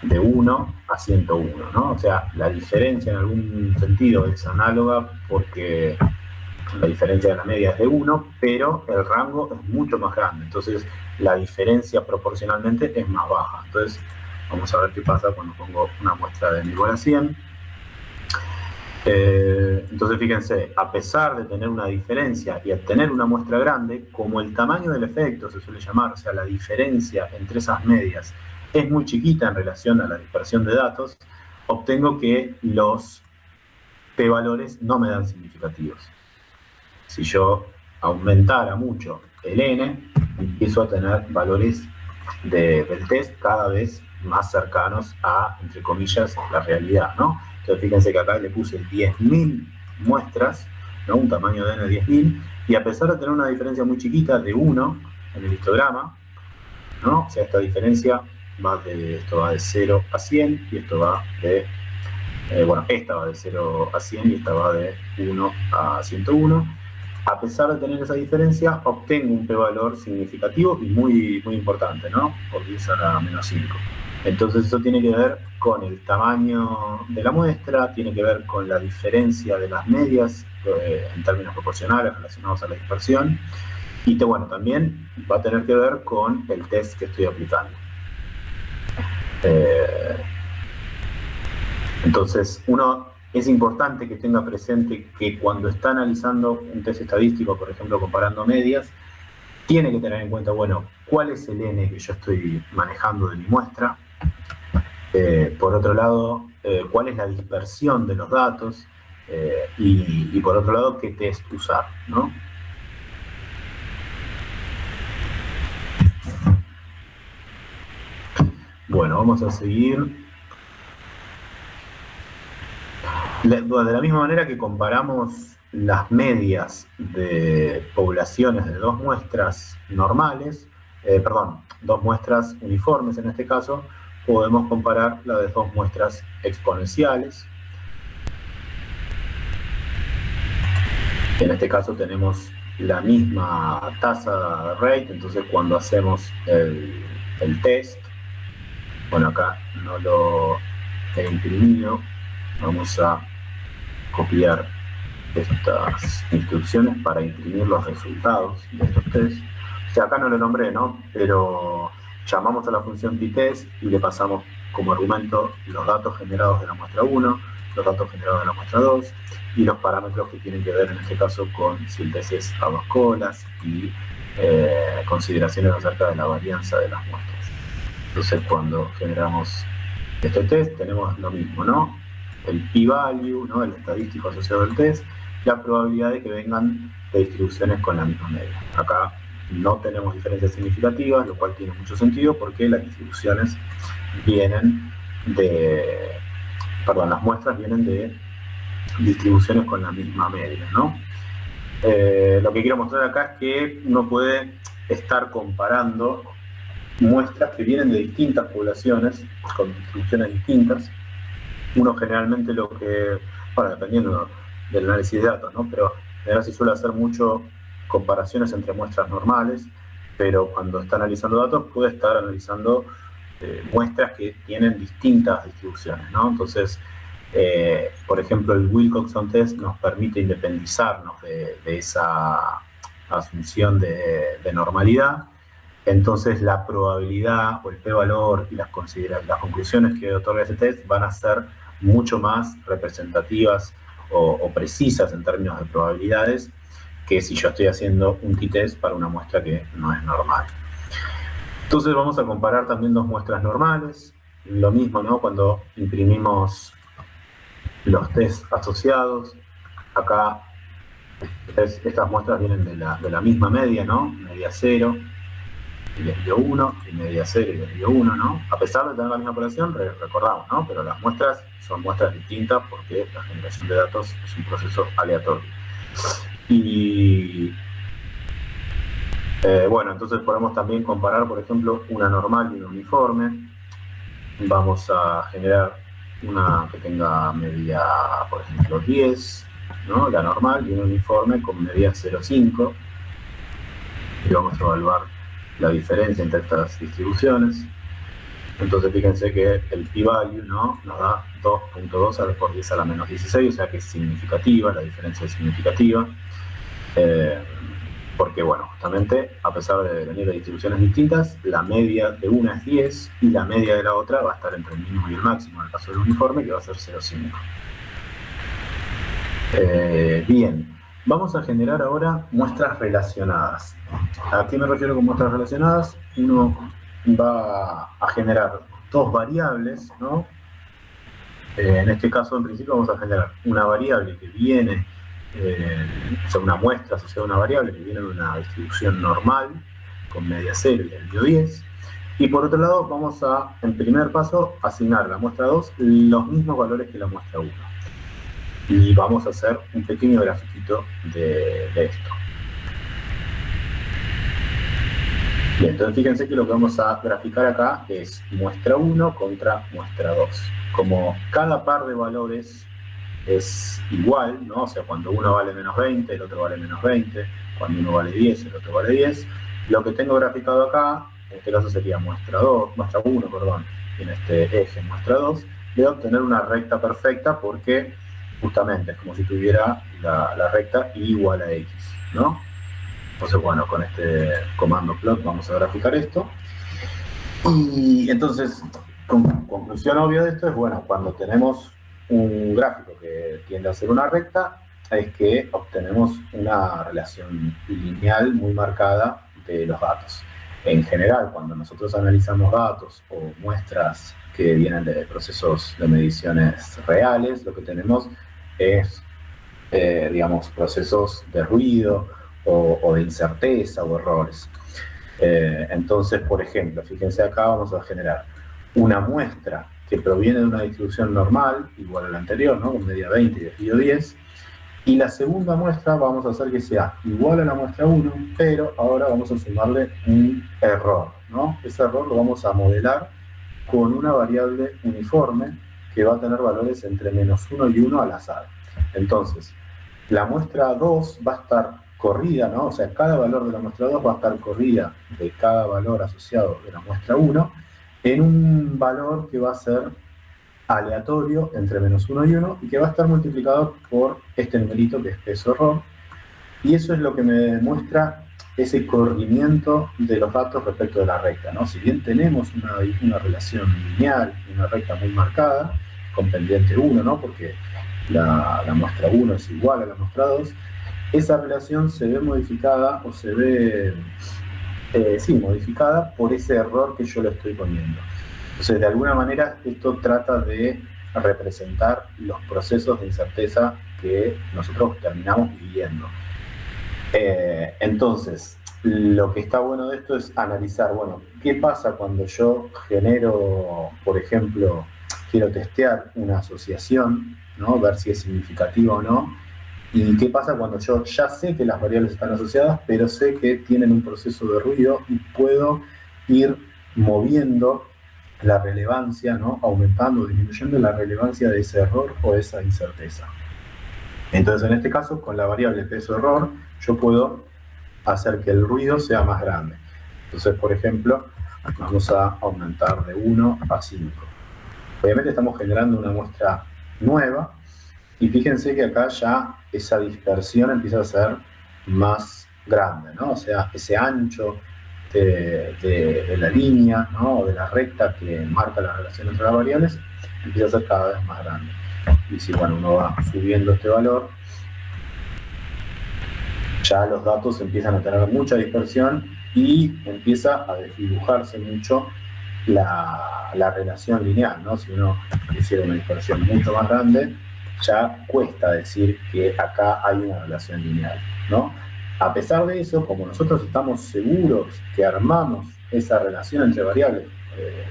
1 a 101, ¿no? O sea, la diferencia en algún sentido es análoga porque la diferencia de la media es de 1, pero el rango es mucho más grande. Entonces, la diferencia proporcionalmente es más baja. Entonces, vamos a ver qué pasa cuando pongo una muestra de 1000 igual a 100. Entonces fíjense, a pesar de tener una diferencia y obtener una muestra grande, como el tamaño del efecto se suele llamar, o sea, la diferencia entre esas medias es muy chiquita en relación a la dispersión de datos, obtengo que los p-valores no me dan significativos. Si yo aumentara mucho el n, empiezo a tener valores del test cada vez más cercanos a, entre comillas, la realidad, ¿no? Entonces fíjense que acá le puse 10.000 muestras, ¿no? Un tamaño de n de 10.000, y a pesar de tener una diferencia muy chiquita de 1 en el histograma, ¿no? O sea, esta diferencia esto va de 0 a 100, y esto va de, esta va de 0 a 100 y esta va de 1 a 101. A pesar de tener esa diferencia, obtengo un p-valor significativo y muy, muy importante, ¿no? Por 10 a la menos 5. Entonces eso tiene que ver con el tamaño de la muestra, tiene que ver con la diferencia de las medias en términos proporcionales relacionados a la dispersión, y bueno, también va a tener que ver con el test que estoy aplicando. Entonces, es importante que tenga presente que cuando está analizando un test estadístico, por ejemplo, comparando medias, tiene que tener en cuenta, bueno, cuál es el n que yo estoy manejando de mi muestra. Por otro lado, cuál es la dispersión de los datos, y por otro lado, qué test usar, ¿no? Bueno, vamos a seguir. De la misma manera que comparamos las medias de poblaciones de dos muestras normales, dos muestras uniformes en este caso, podemos comparar la de dos muestras exponenciales. En este caso tenemos la misma tasa de rate, entonces cuando hacemos el test, bueno, acá no lo he imprimido, vamos a copiar estas instrucciones para imprimir los resultados de estos test. O sea, acá no lo nombré, ¿no? Pero llamamos a la función ptest y le pasamos como argumento los datos generados de la muestra 1, los datos generados de la muestra 2 y los parámetros que tienen que ver en este caso con si el test es a dos colas y consideraciones acerca de la varianza de las muestras. Entonces, cuando generamos este test, tenemos lo mismo, ¿no? El p-value, ¿no? El estadístico asociado al test, la probabilidad de que vengan de distribuciones con la misma media. Acá no tenemos diferencias significativas, lo cual tiene mucho sentido porque las distribuciones vienen las muestras vienen de distribuciones con la misma media, ¿no? Lo que quiero mostrar acá es que uno puede estar comparando muestras que vienen de distintas poblaciones con distribuciones distintas. Uno generalmente dependiendo del análisis de datos, ¿no? Pero en general se suele hacer mucho comparaciones entre muestras normales, pero cuando está analizando datos puede estar analizando muestras que tienen distintas distribuciones, ¿no? Entonces, por ejemplo, el Wilcoxon test nos permite independizarnos de esa asunción de normalidad. Entonces la probabilidad o el p-valor y las conclusiones que otorga ese test van a ser mucho más representativas o precisas en términos de probabilidades que si yo estoy haciendo un t-test para una muestra que no es normal. Entonces vamos a comparar también dos muestras normales. Lo mismo, ¿no? Cuando imprimimos los test asociados, acá estas muestras vienen de la misma media, ¿no? Media 0. Y les dio 1, y media 0 y les dio 1, ¿no? A pesar de tener la misma población, recordamos, ¿no? Pero las muestras son muestras distintas porque la generación de datos es un proceso aleatorio. Y entonces podemos también comparar, por ejemplo, una normal y una uniforme. Vamos a generar una que tenga media, por ejemplo, 10, ¿no? La normal, y una uniforme con media 0,5. Y vamos a evaluar la diferencia entre estas distribuciones. Entonces fíjense que el p-value, ¿no? Nos da 2.2 por 10 a la menos 16, o sea que es significativa, la diferencia es significativa, porque bueno, justamente a pesar de venir de distribuciones distintas, la media de una es 10 y la media de la otra va a estar entre el mínimo y el máximo en el caso del uniforme, que va a ser 0,5. Bien. Vamos a generar ahora muestras relacionadas. ¿A qué me refiero con muestras relacionadas? Uno va a generar dos variables, ¿no? En este caso, en principio, vamos a generar una variable que viene o sea, una muestra asociada a una variable que viene de una distribución normal, con media 0 y el medio 10. Y por otro lado, vamos a, en primer paso, asignar a la muestra 2 los mismos valores que la muestra 1. Y vamos a hacer un pequeño grafiquito de esto. Bien, entonces fíjense que lo que vamos a graficar acá es muestra 1 contra muestra 2. Como cada par de valores es igual, ¿no? O sea, cuando uno vale menos 20, el otro vale menos 20, cuando uno vale 10, el otro vale 10. Lo que tengo graficado acá, en este caso sería muestra 1, perdón, en este eje muestra 2, voy a obtener una recta perfecta porque justamente es como si tuviera la recta y igual a x, ¿no? Entonces, bueno, con este comando plot vamos a graficar esto. Y entonces, conclusión obvia de esto es, bueno, cuando tenemos un gráfico que tiende a ser una recta, es que obtenemos una relación lineal muy marcada de los datos. En general, cuando nosotros analizamos datos o muestras que vienen de procesos de mediciones reales, lo que tenemos es, digamos, procesos de ruido o de incerteza o errores. Entonces, por ejemplo, fíjense acá, vamos a generar una muestra que proviene de una distribución normal, igual a la anterior, ¿no? Con media 20 y desvío 10, y la segunda muestra vamos a hacer que sea igual a la muestra 1, pero ahora vamos a sumarle un error, ¿no? Ese error lo vamos a modelar con una variable uniforme que va a tener valores entre menos 1 y 1 al azar. Entonces, la muestra 2 va a estar corrida, ¿no? O sea, cada valor de la muestra 2 va a estar corrida de cada valor asociado de la muestra 1 en un valor que va a ser aleatorio entre menos 1 y 1 y que va a estar multiplicado por este numerito que es peso error. Y eso es lo que me muestra ese corrimiento de los datos respecto de la recta, ¿no? Si bien tenemos una relación lineal, una recta muy marcada, con pendiente 1, ¿no? Porque la muestra 1 es igual a la muestra 2, esa relación se ve modificada o se ve, modificada por ese error que yo le estoy poniendo. Entonces, de alguna manera, esto trata de representar los procesos de incerteza que nosotros terminamos viviendo. Entonces, lo que está bueno de esto es analizar, bueno, ¿qué pasa cuando yo genero, por ejemplo, quiero testear una asociación, ¿no? Ver si es significativa o no? ¿Y qué pasa cuando yo ya sé que las variables están asociadas, pero sé que tienen un proceso de ruido y puedo ir moviendo la relevancia, ¿no? Aumentando o disminuyendo la relevancia de ese error o esa incerteza? Entonces, en este caso, con la variable peso error, yo puedo hacer que el ruido sea más grande. Entonces, por ejemplo, vamos a aumentar de 1 a 5. Obviamente estamos generando una muestra nueva, y fíjense que acá ya esa dispersión empieza a ser más grande, ¿no? O sea, ese ancho de la línea, ¿no? O de la recta que marca la relación entre las variables, empieza a ser cada vez más grande. Y si, bueno, uno va subiendo este valor, ya los datos empiezan a tener mucha dispersión y empieza a desdibujarse mucho la relación lineal, ¿no? Si uno hiciera una dispersión mucho más grande, ya cuesta decir que acá hay una relación lineal, ¿no? A pesar de eso, como nosotros estamos seguros que armamos esa relación entre variables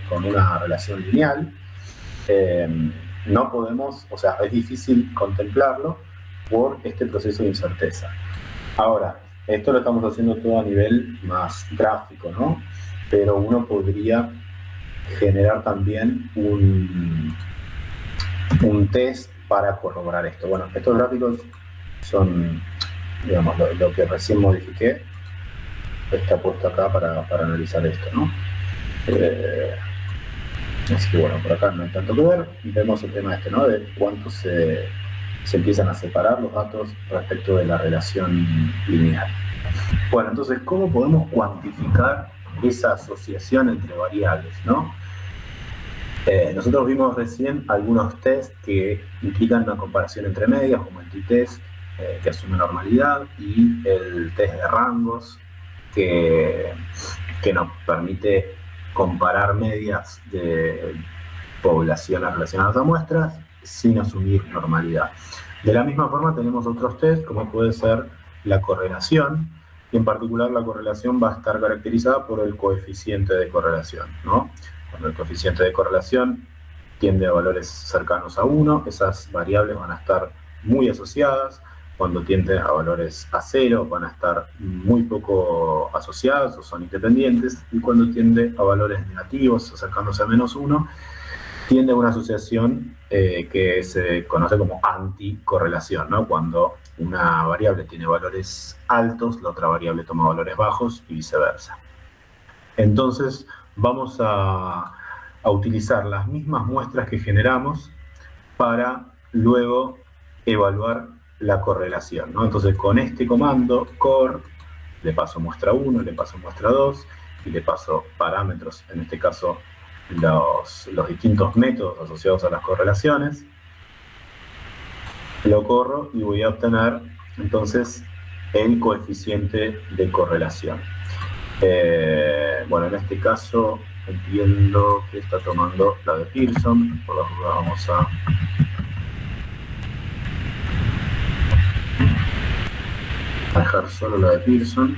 con una relación lineal, no podemos, o sea, es difícil contemplarlo por este proceso de incerteza. Ahora, esto lo estamos haciendo todo a nivel más gráfico, ¿no? Pero uno podría generar también un test para corroborar esto. Bueno, estos gráficos son, digamos, lo que recién modifiqué, está puesto acá para analizar esto, ¿no? Así que bueno, por acá no hay tanto que ver. Vemos el tema este, ¿no? De cuánto se empiezan a separar los datos respecto de la relación lineal. Bueno, entonces, ¿cómo podemos cuantificar esa asociación entre variables, ¿no? Nosotros vimos recién algunos test que implican una comparación entre medias, como el t-test, que asume normalidad, y el test de rangos, que nos permite comparar medias de poblaciones relacionadas a muestras sin asumir normalidad. De la misma forma tenemos otros test, como puede ser la correlación, y en particular la correlación va a estar caracterizada por el coeficiente de correlación, ¿no? Cuando el coeficiente de correlación tiende a valores cercanos a 1, esas variables van a estar muy asociadas. Cuando tiende a valores a 0, van a estar muy poco asociadas o son independientes. Y cuando tiende a valores negativos, acercándose a -1, tiende a una asociación que se conoce como anticorrelación, ¿no? Cuando una variable tiene valores altos, la otra variable toma valores bajos y viceversa. Entonces, vamos a utilizar las mismas muestras que generamos para luego evaluar la correlación, ¿no? Entonces, con este comando, cor, le paso muestra 1, le paso muestra 2 y le paso parámetros, en este caso los distintos métodos asociados a las correlaciones. Lo corro y voy a obtener entonces el coeficiente de correlación. Bueno, en este caso entiendo que está tomando la de Pearson, por la duda vamos a dejar solo la de Pearson.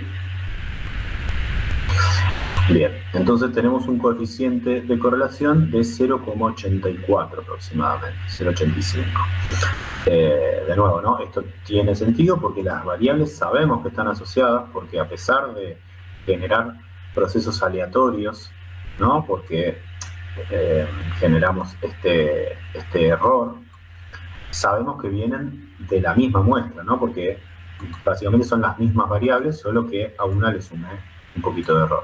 Bien, entonces tenemos un coeficiente de correlación de 0,84 aproximadamente, 0,85. De nuevo, ¿no? Esto tiene sentido porque las variables sabemos que están asociadas, porque a pesar de generar procesos aleatorios, ¿no? Porque generamos este error, sabemos que vienen de la misma muestra, ¿no? Porque básicamente son las mismas variables, solo que a una le sumé un poquito de error.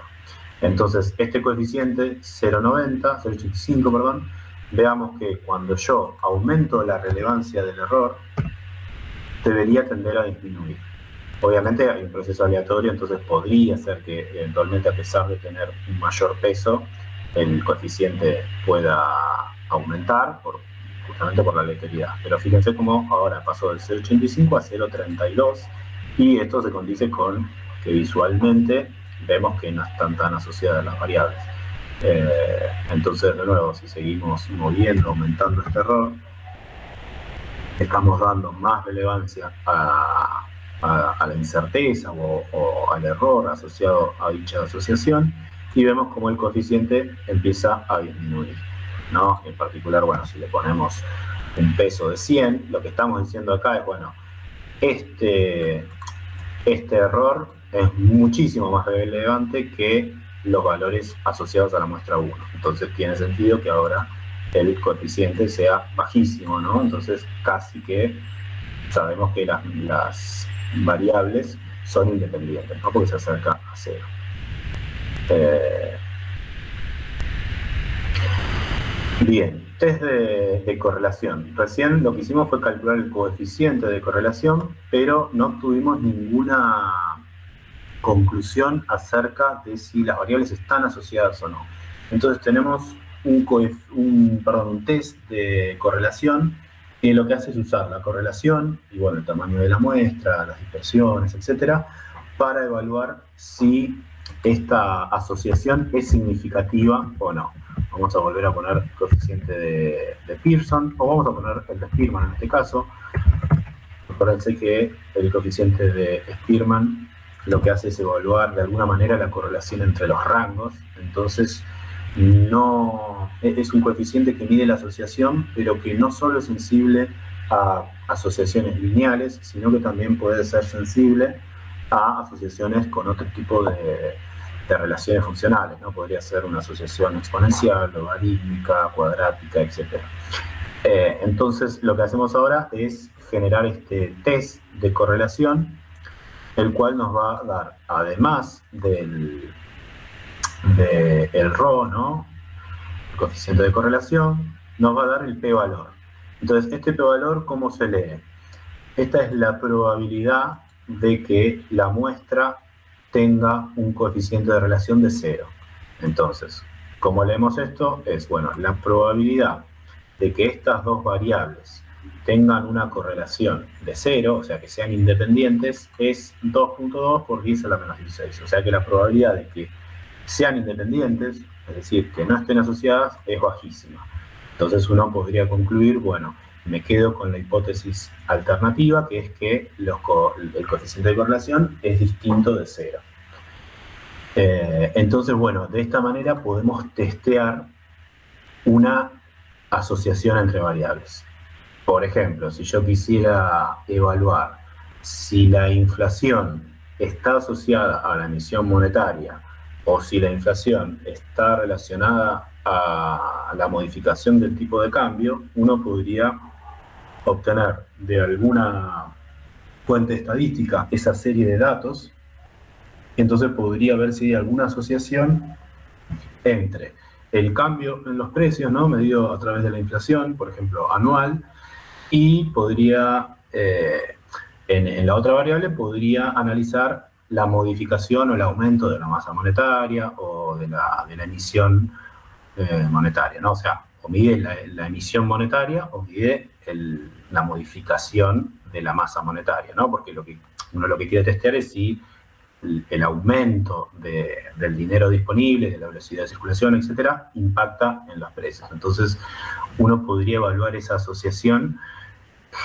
Entonces, este coeficiente 0,85, perdón, veamos que cuando yo aumento la relevancia del error, debería tender a disminuir. Obviamente hay un proceso aleatorio, entonces podría ser que eventualmente, a pesar de tener un mayor peso, el coeficiente pueda aumentar justamente por la aleatoriedad. Pero fíjense cómo ahora pasó del 0,85 a 0,32 y esto se condice con que visualmente vemos que no están tan asociadas las variables. Entonces, de nuevo, si seguimos moviendo, aumentando este error, estamos dando más relevancia a la incerteza o al error asociado a dicha asociación y vemos como el coeficiente empieza a disminuir, ¿no? En particular, bueno, si le ponemos un peso de 100, lo que estamos diciendo acá es, bueno, este error es muchísimo más relevante que los valores asociados a la muestra 1. Entonces tiene sentido que ahora el coeficiente sea bajísimo, ¿no? Entonces casi que sabemos que las variables son independientes, ¿no? Porque se acerca a 0. Bien, test de correlación. Recién lo que hicimos fue calcular el coeficiente de correlación, pero no obtuvimos ninguna conclusión acerca de si las variables están asociadas o no. Entonces tenemos un test de correlación que lo que hace es usar la correlación y bueno, el tamaño de la muestra, las dispersiones, etcétera, para evaluar si esta asociación es significativa o no. Vamos a volver a poner el coeficiente de Pearson, o vamos a poner el de Spearman en este caso. Acuérdense que el coeficiente de Spearman lo que hace es evaluar de alguna manera la correlación entre los rangos. Entonces, no es un coeficiente que mide la asociación, pero que no solo es sensible a asociaciones lineales, sino que también puede ser sensible a asociaciones con otro tipo de relaciones funcionales, ¿no? Podría ser una asociación exponencial, logarítmica, cuadrática, etc. Entonces, lo que hacemos ahora es generar este test de correlación, el cual nos va a dar, además del ρ, ¿no? El coeficiente de correlación, nos va a dar el p-valor. Entonces, este p-valor, ¿cómo se lee? Esta es la probabilidad de que la muestra tenga un coeficiente de relación de 0. Entonces, ¿cómo leemos esto? Es, bueno, la probabilidad de que estas dos variables tengan una correlación de 0, o sea, que sean independientes, es 2.2 por 10 a la menos 16. O sea que la probabilidad de que sean independientes, es decir, que no estén asociadas, es bajísima. Entonces uno podría concluir, bueno, me quedo con la hipótesis alternativa, que es que el coeficiente de correlación es distinto de 0. Entonces, bueno, de esta manera podemos testear una asociación entre variables. Por ejemplo, si yo quisiera evaluar si la inflación está asociada a la emisión monetaria o si la inflación está relacionada a la modificación del tipo de cambio, uno podría obtener de alguna fuente estadística esa serie de datos. Entonces podría ver si hay alguna asociación entre el cambio en los precios, ¿no?, medido a través de la inflación, por ejemplo, anual, y podría, en la otra variable, podría analizar la modificación o el aumento de la masa monetaria o de la emisión monetaria, ¿no? O sea, o mide la emisión monetaria o mide la modificación de la masa monetaria, ¿no? Porque uno lo que quiere testear es si el aumento del dinero disponible, de la velocidad de circulación, etcétera, impacta en los precios. Entonces, uno podría evaluar esa asociación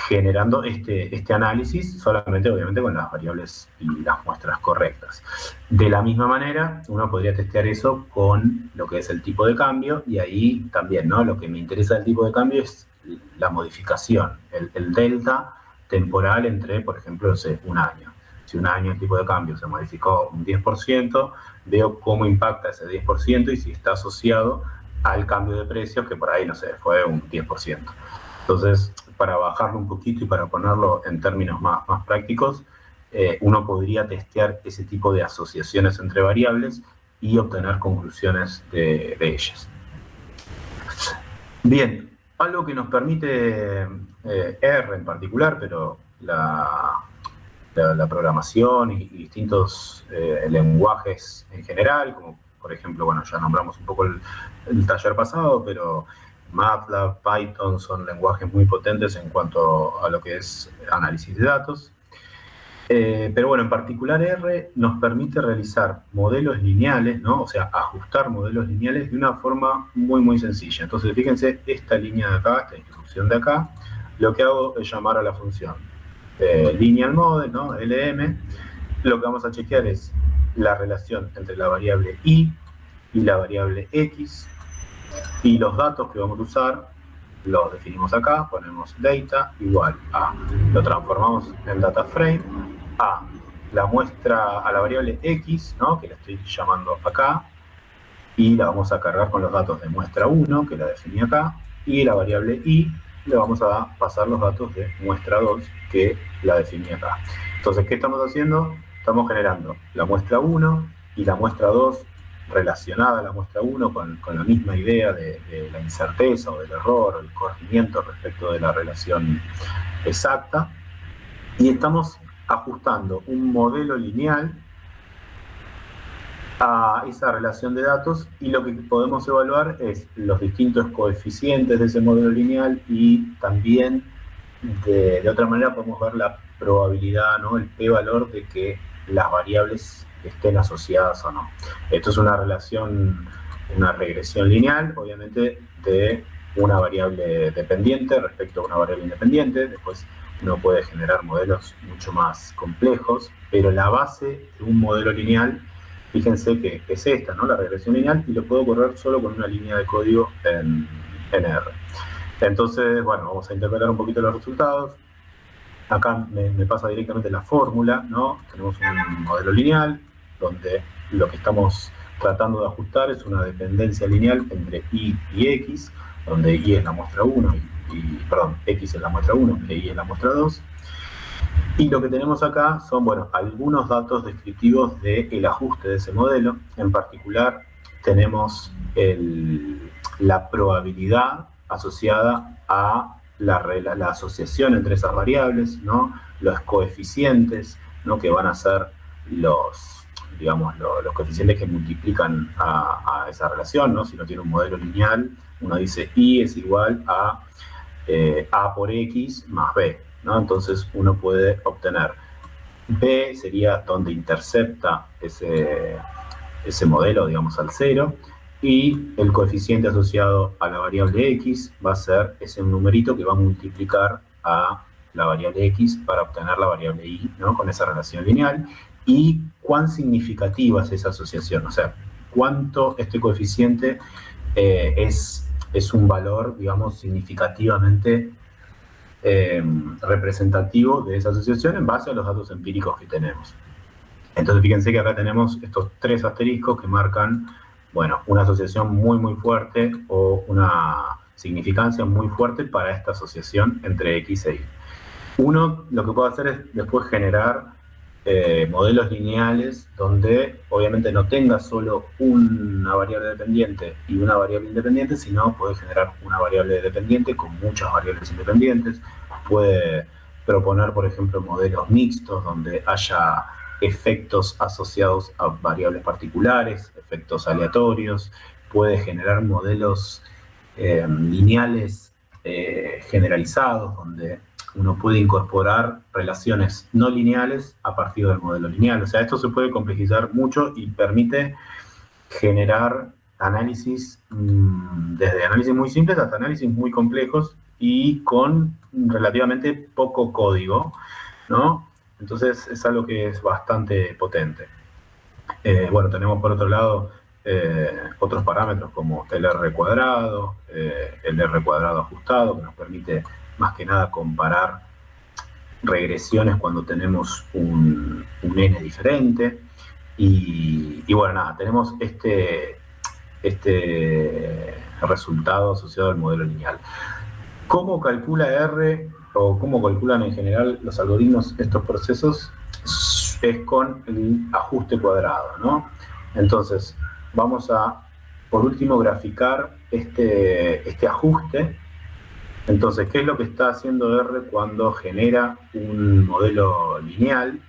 generando este análisis solamente, obviamente, con las variables y las muestras correctas. De la misma manera, uno podría testear eso con lo que es el tipo de cambio, y ahí también, ¿no?, lo que me interesa del tipo de cambio es la modificación, el delta temporal entre, por ejemplo, un año. Si un año el tipo de cambio se modificó un 10%, veo cómo impacta ese 10% y si está asociado al cambio de precios, que por ahí, no sé, fue un 10%. Entonces, para bajarlo un poquito y para ponerlo en términos más prácticos, uno podría testear ese tipo de asociaciones entre variables y obtener conclusiones de ellas. Bien, algo que nos permite R en particular, pero la programación y distintos lenguajes en general, como por ejemplo, bueno, ya nombramos un poco el taller pasado, pero MATLAB, Python son lenguajes muy potentes en cuanto a lo que es análisis de datos. Pero bueno, en particular R nos permite realizar modelos lineales, ¿no? O sea, ajustar modelos lineales de una forma muy sencilla. Entonces, fíjense, esta línea de acá, esta instrucción de acá, lo que hago es llamar a la función lineal model, ¿no?, LM. Lo que vamos a chequear es la relación entre la variable y la variable x, y los datos que vamos a usar los definimos acá, ponemos data igual a, lo transformamos en data frame, a la muestra, a la variable x, ¿no?, que la estoy llamando acá, y la vamos a cargar con los datos de muestra 1, que la definí acá, y la variable y le vamos a pasar los datos de muestra 2, que la definí acá. Entonces, ¿qué estamos haciendo? Estamos generando la muestra 1 y la muestra 2 relacionada a la muestra 1 con la misma idea de la incerteza o del error o el corregimiento respecto de la relación exacta, y estamos ajustando un modelo lineal a esa relación de datos, y lo que podemos evaluar es los distintos coeficientes de ese modelo lineal, y también de otra manera podemos ver la probabilidad, ¿no?, el p-valor de que las variables estén asociadas o no. Esto es una regresión lineal, obviamente, de una variable dependiente respecto a una variable independiente. Después uno puede generar modelos mucho más complejos, pero la base de un modelo lineal, fíjense que es esta, ¿no?, la regresión lineal, y lo puedo correr solo con una línea de código en R. Entonces, bueno, vamos a interpretar un poquito los resultados. Acá me pasa directamente la fórmula, ¿no? Tenemos un modelo lineal donde lo que estamos tratando de ajustar es una dependencia lineal entre y x, donde y es la muestra 1, perdón, x es la muestra 1 e y es la muestra 2. Y lo que tenemos acá son, bueno, algunos datos descriptivos del ajuste de ese modelo. En particular, tenemos la probabilidad asociada a la asociación entre esas variables, ¿no?, los coeficientes, ¿no?, que van a ser los coeficientes que multiplican a esa relación, ¿no? Si uno tiene un modelo lineal, uno dice y es igual a a por x más b, ¿no? Entonces uno puede obtener b, sería donde intercepta ese modelo, digamos, al 0, y el coeficiente asociado a la variable x va a ser ese numerito que va a multiplicar a la variable x para obtener la variable y, ¿no? Con esa relación lineal. Y cuán significativa es esa asociación, o sea, cuánto este coeficiente es un valor, digamos, significativamente representativo de esa asociación en base a los datos empíricos que tenemos. Entonces fíjense que acá tenemos estos 3 asteriscos que marcan, bueno, una asociación muy fuerte o una significancia muy fuerte para esta asociación entre x e y. Uno lo que puede hacer es después generar modelos lineales donde obviamente no tenga solo una variable dependiente y una variable independiente, sino puede generar una variable dependiente con muchas variables independientes. Puede proponer, por ejemplo, modelos mixtos donde haya efectos asociados a variables particulares, efectos aleatorios. Puede generar modelos lineales generalizados donde uno puede incorporar relaciones no lineales a partir del modelo lineal. O sea, esto se puede complejizar mucho y permite generar análisis, desde análisis muy simples hasta análisis muy complejos y con relativamente poco código, ¿no? Entonces es algo que es bastante potente. Bueno, tenemos por otro lado otros parámetros como el R cuadrado, el R cuadrado ajustado, que nos permite más que nada comparar regresiones cuando tenemos un n diferente. Y bueno, nada, tenemos este resultado asociado al modelo lineal. ¿Cómo calcula R o cómo calculan en general los algoritmos estos procesos? Es con el ajuste cuadrado, ¿no? Entonces, vamos a, por último, graficar este ajuste. Entonces, ¿qué es lo que está haciendo R cuando genera un modelo lineal?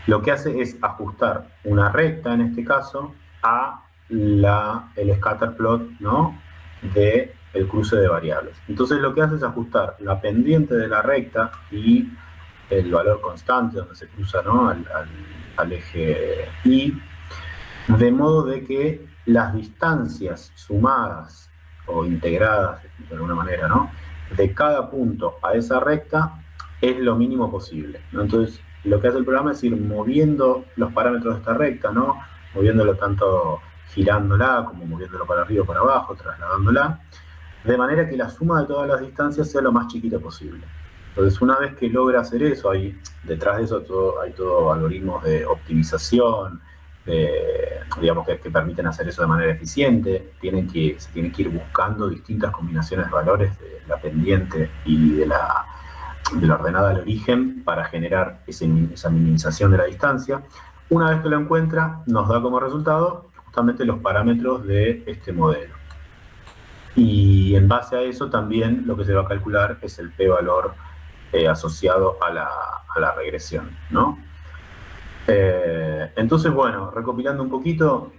Lo que hace es ajustar una recta, en este caso, a el scatter plot, ¿no? De el cruce de variables. Entonces lo que hace es ajustar la pendiente de la recta y el valor constante donde se cruza, ¿no? al eje Y, de modo de que las distancias sumadas o integradas de alguna manera, ¿no? De cada punto a esa recta es lo mínimo posible, ¿no? Entonces lo que hace el programa es ir moviendo los parámetros de esta recta, ¿no? Moviéndolo tanto girándola como moviéndolo para arriba o para abajo, trasladándola, de manera que la suma de todas las distancias sea lo más chiquita posible. Entonces, una vez que logra hacer eso, detrás de eso hay todo algoritmos de optimización, digamos que permiten hacer eso de manera eficiente. Se tienen que ir buscando distintas combinaciones de valores de la pendiente y de la ordenada al origen para generar esa minimización de la distancia. Una vez que lo encuentra, nos da como resultado justamente los parámetros de este modelo. Y en base a eso también lo que se va a calcular es el p-valor asociado a la regresión, ¿no? Entonces, bueno, recopilando un poquito,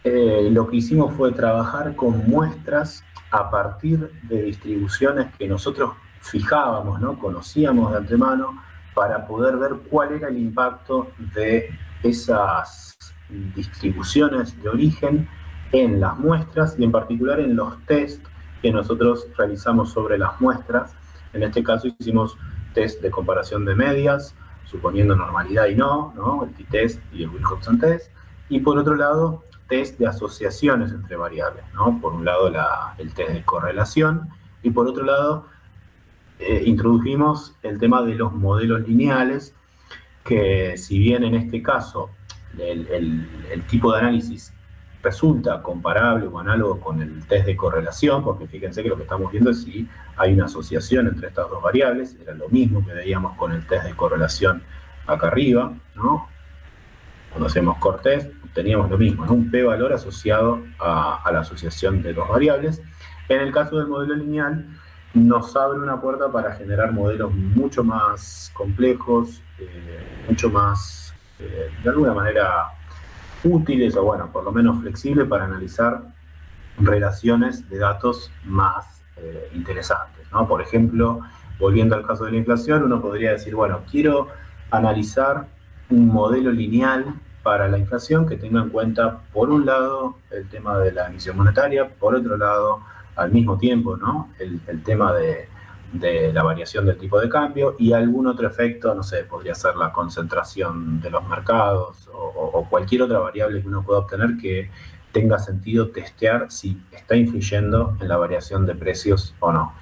lo que hicimos fue trabajar con muestras a partir de distribuciones que nosotros fijábamos, ¿no? Conocíamos de antemano, para poder ver cuál era el impacto de esas distribuciones de origen en las muestras y en particular en los test que nosotros realizamos sobre las muestras. En este caso hicimos test de comparación de medias, suponiendo normalidad y no, el t-test y el Wilcoxon test, y por otro lado test de asociaciones entre variables, ¿no? Por un lado el test de correlación y por otro lado introdujimos el tema de los modelos lineales, que si bien en este caso el tipo de análisis resulta comparable o análogo con el test de correlación, porque fíjense que lo que estamos viendo es si hay una asociación entre estas dos variables. Era lo mismo que veíamos con el test de correlación acá arriba, ¿no? Cuando hacemos core-test obteníamos lo mismo, ¿no? Un p-valor asociado a la asociación de dos variables. En el caso del modelo lineal nos abre una puerta para generar modelos mucho más complejos, mucho más, de alguna manera, útiles o bueno, por lo menos flexibles para analizar relaciones de datos más interesantes, ¿no? Por ejemplo, volviendo al caso de la inflación, uno podría decir, bueno, quiero analizar un modelo lineal para la inflación que tenga en cuenta, por un lado, el tema de la emisión monetaria, por otro lado, al mismo tiempo, ¿no? El tema de la variación del tipo de cambio y algún otro efecto, no sé, podría ser la concentración de los mercados o cualquier otra variable que uno pueda obtener que tenga sentido testear si está influyendo en la variación de precios o no.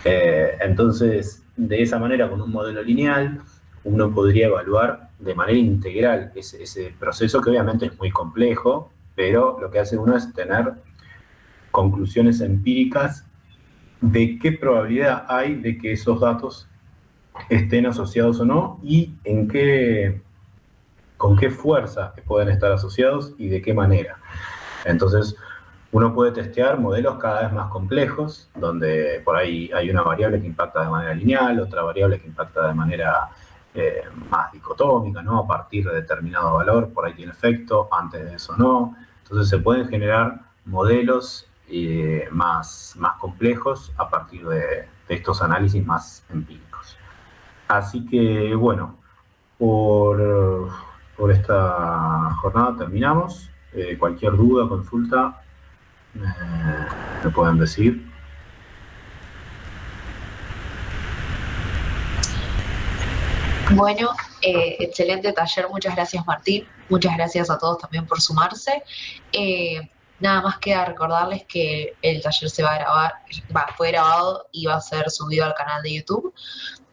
Entonces, de esa manera, con un modelo lineal, uno podría evaluar de manera integral ese proceso, que obviamente es muy complejo, pero lo que hace uno es tener conclusiones empíricas de qué probabilidad hay de que esos datos estén asociados o no y con qué fuerza pueden estar asociados y de qué manera. Entonces, uno puede testear modelos cada vez más complejos, donde por ahí hay una variable que impacta de manera lineal, otra variable que impacta de manera más dicotómica, ¿no? A partir de determinado valor, por ahí tiene efecto, antes de eso no. Entonces, se pueden generar modelos más complejos a partir de estos análisis más empíricos. Así que, bueno, por esta jornada terminamos. Cualquier duda, consulta, me pueden decir. Bueno, excelente taller, muchas gracias Martín, muchas gracias a todos también por sumarse. Nada más queda recordarles que el taller se va a grabar, fue grabado y va a ser subido al canal de YouTube.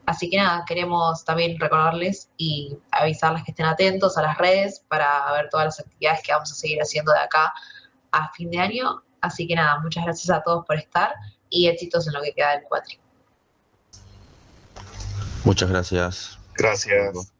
Así que nada, queremos también recordarles y avisarles que estén atentos a las redes para ver todas las actividades que vamos a seguir haciendo de acá a fin de año. Así que nada, muchas gracias a todos por estar y éxitos en lo que queda del cuatri. Muchas gracias. Gracias.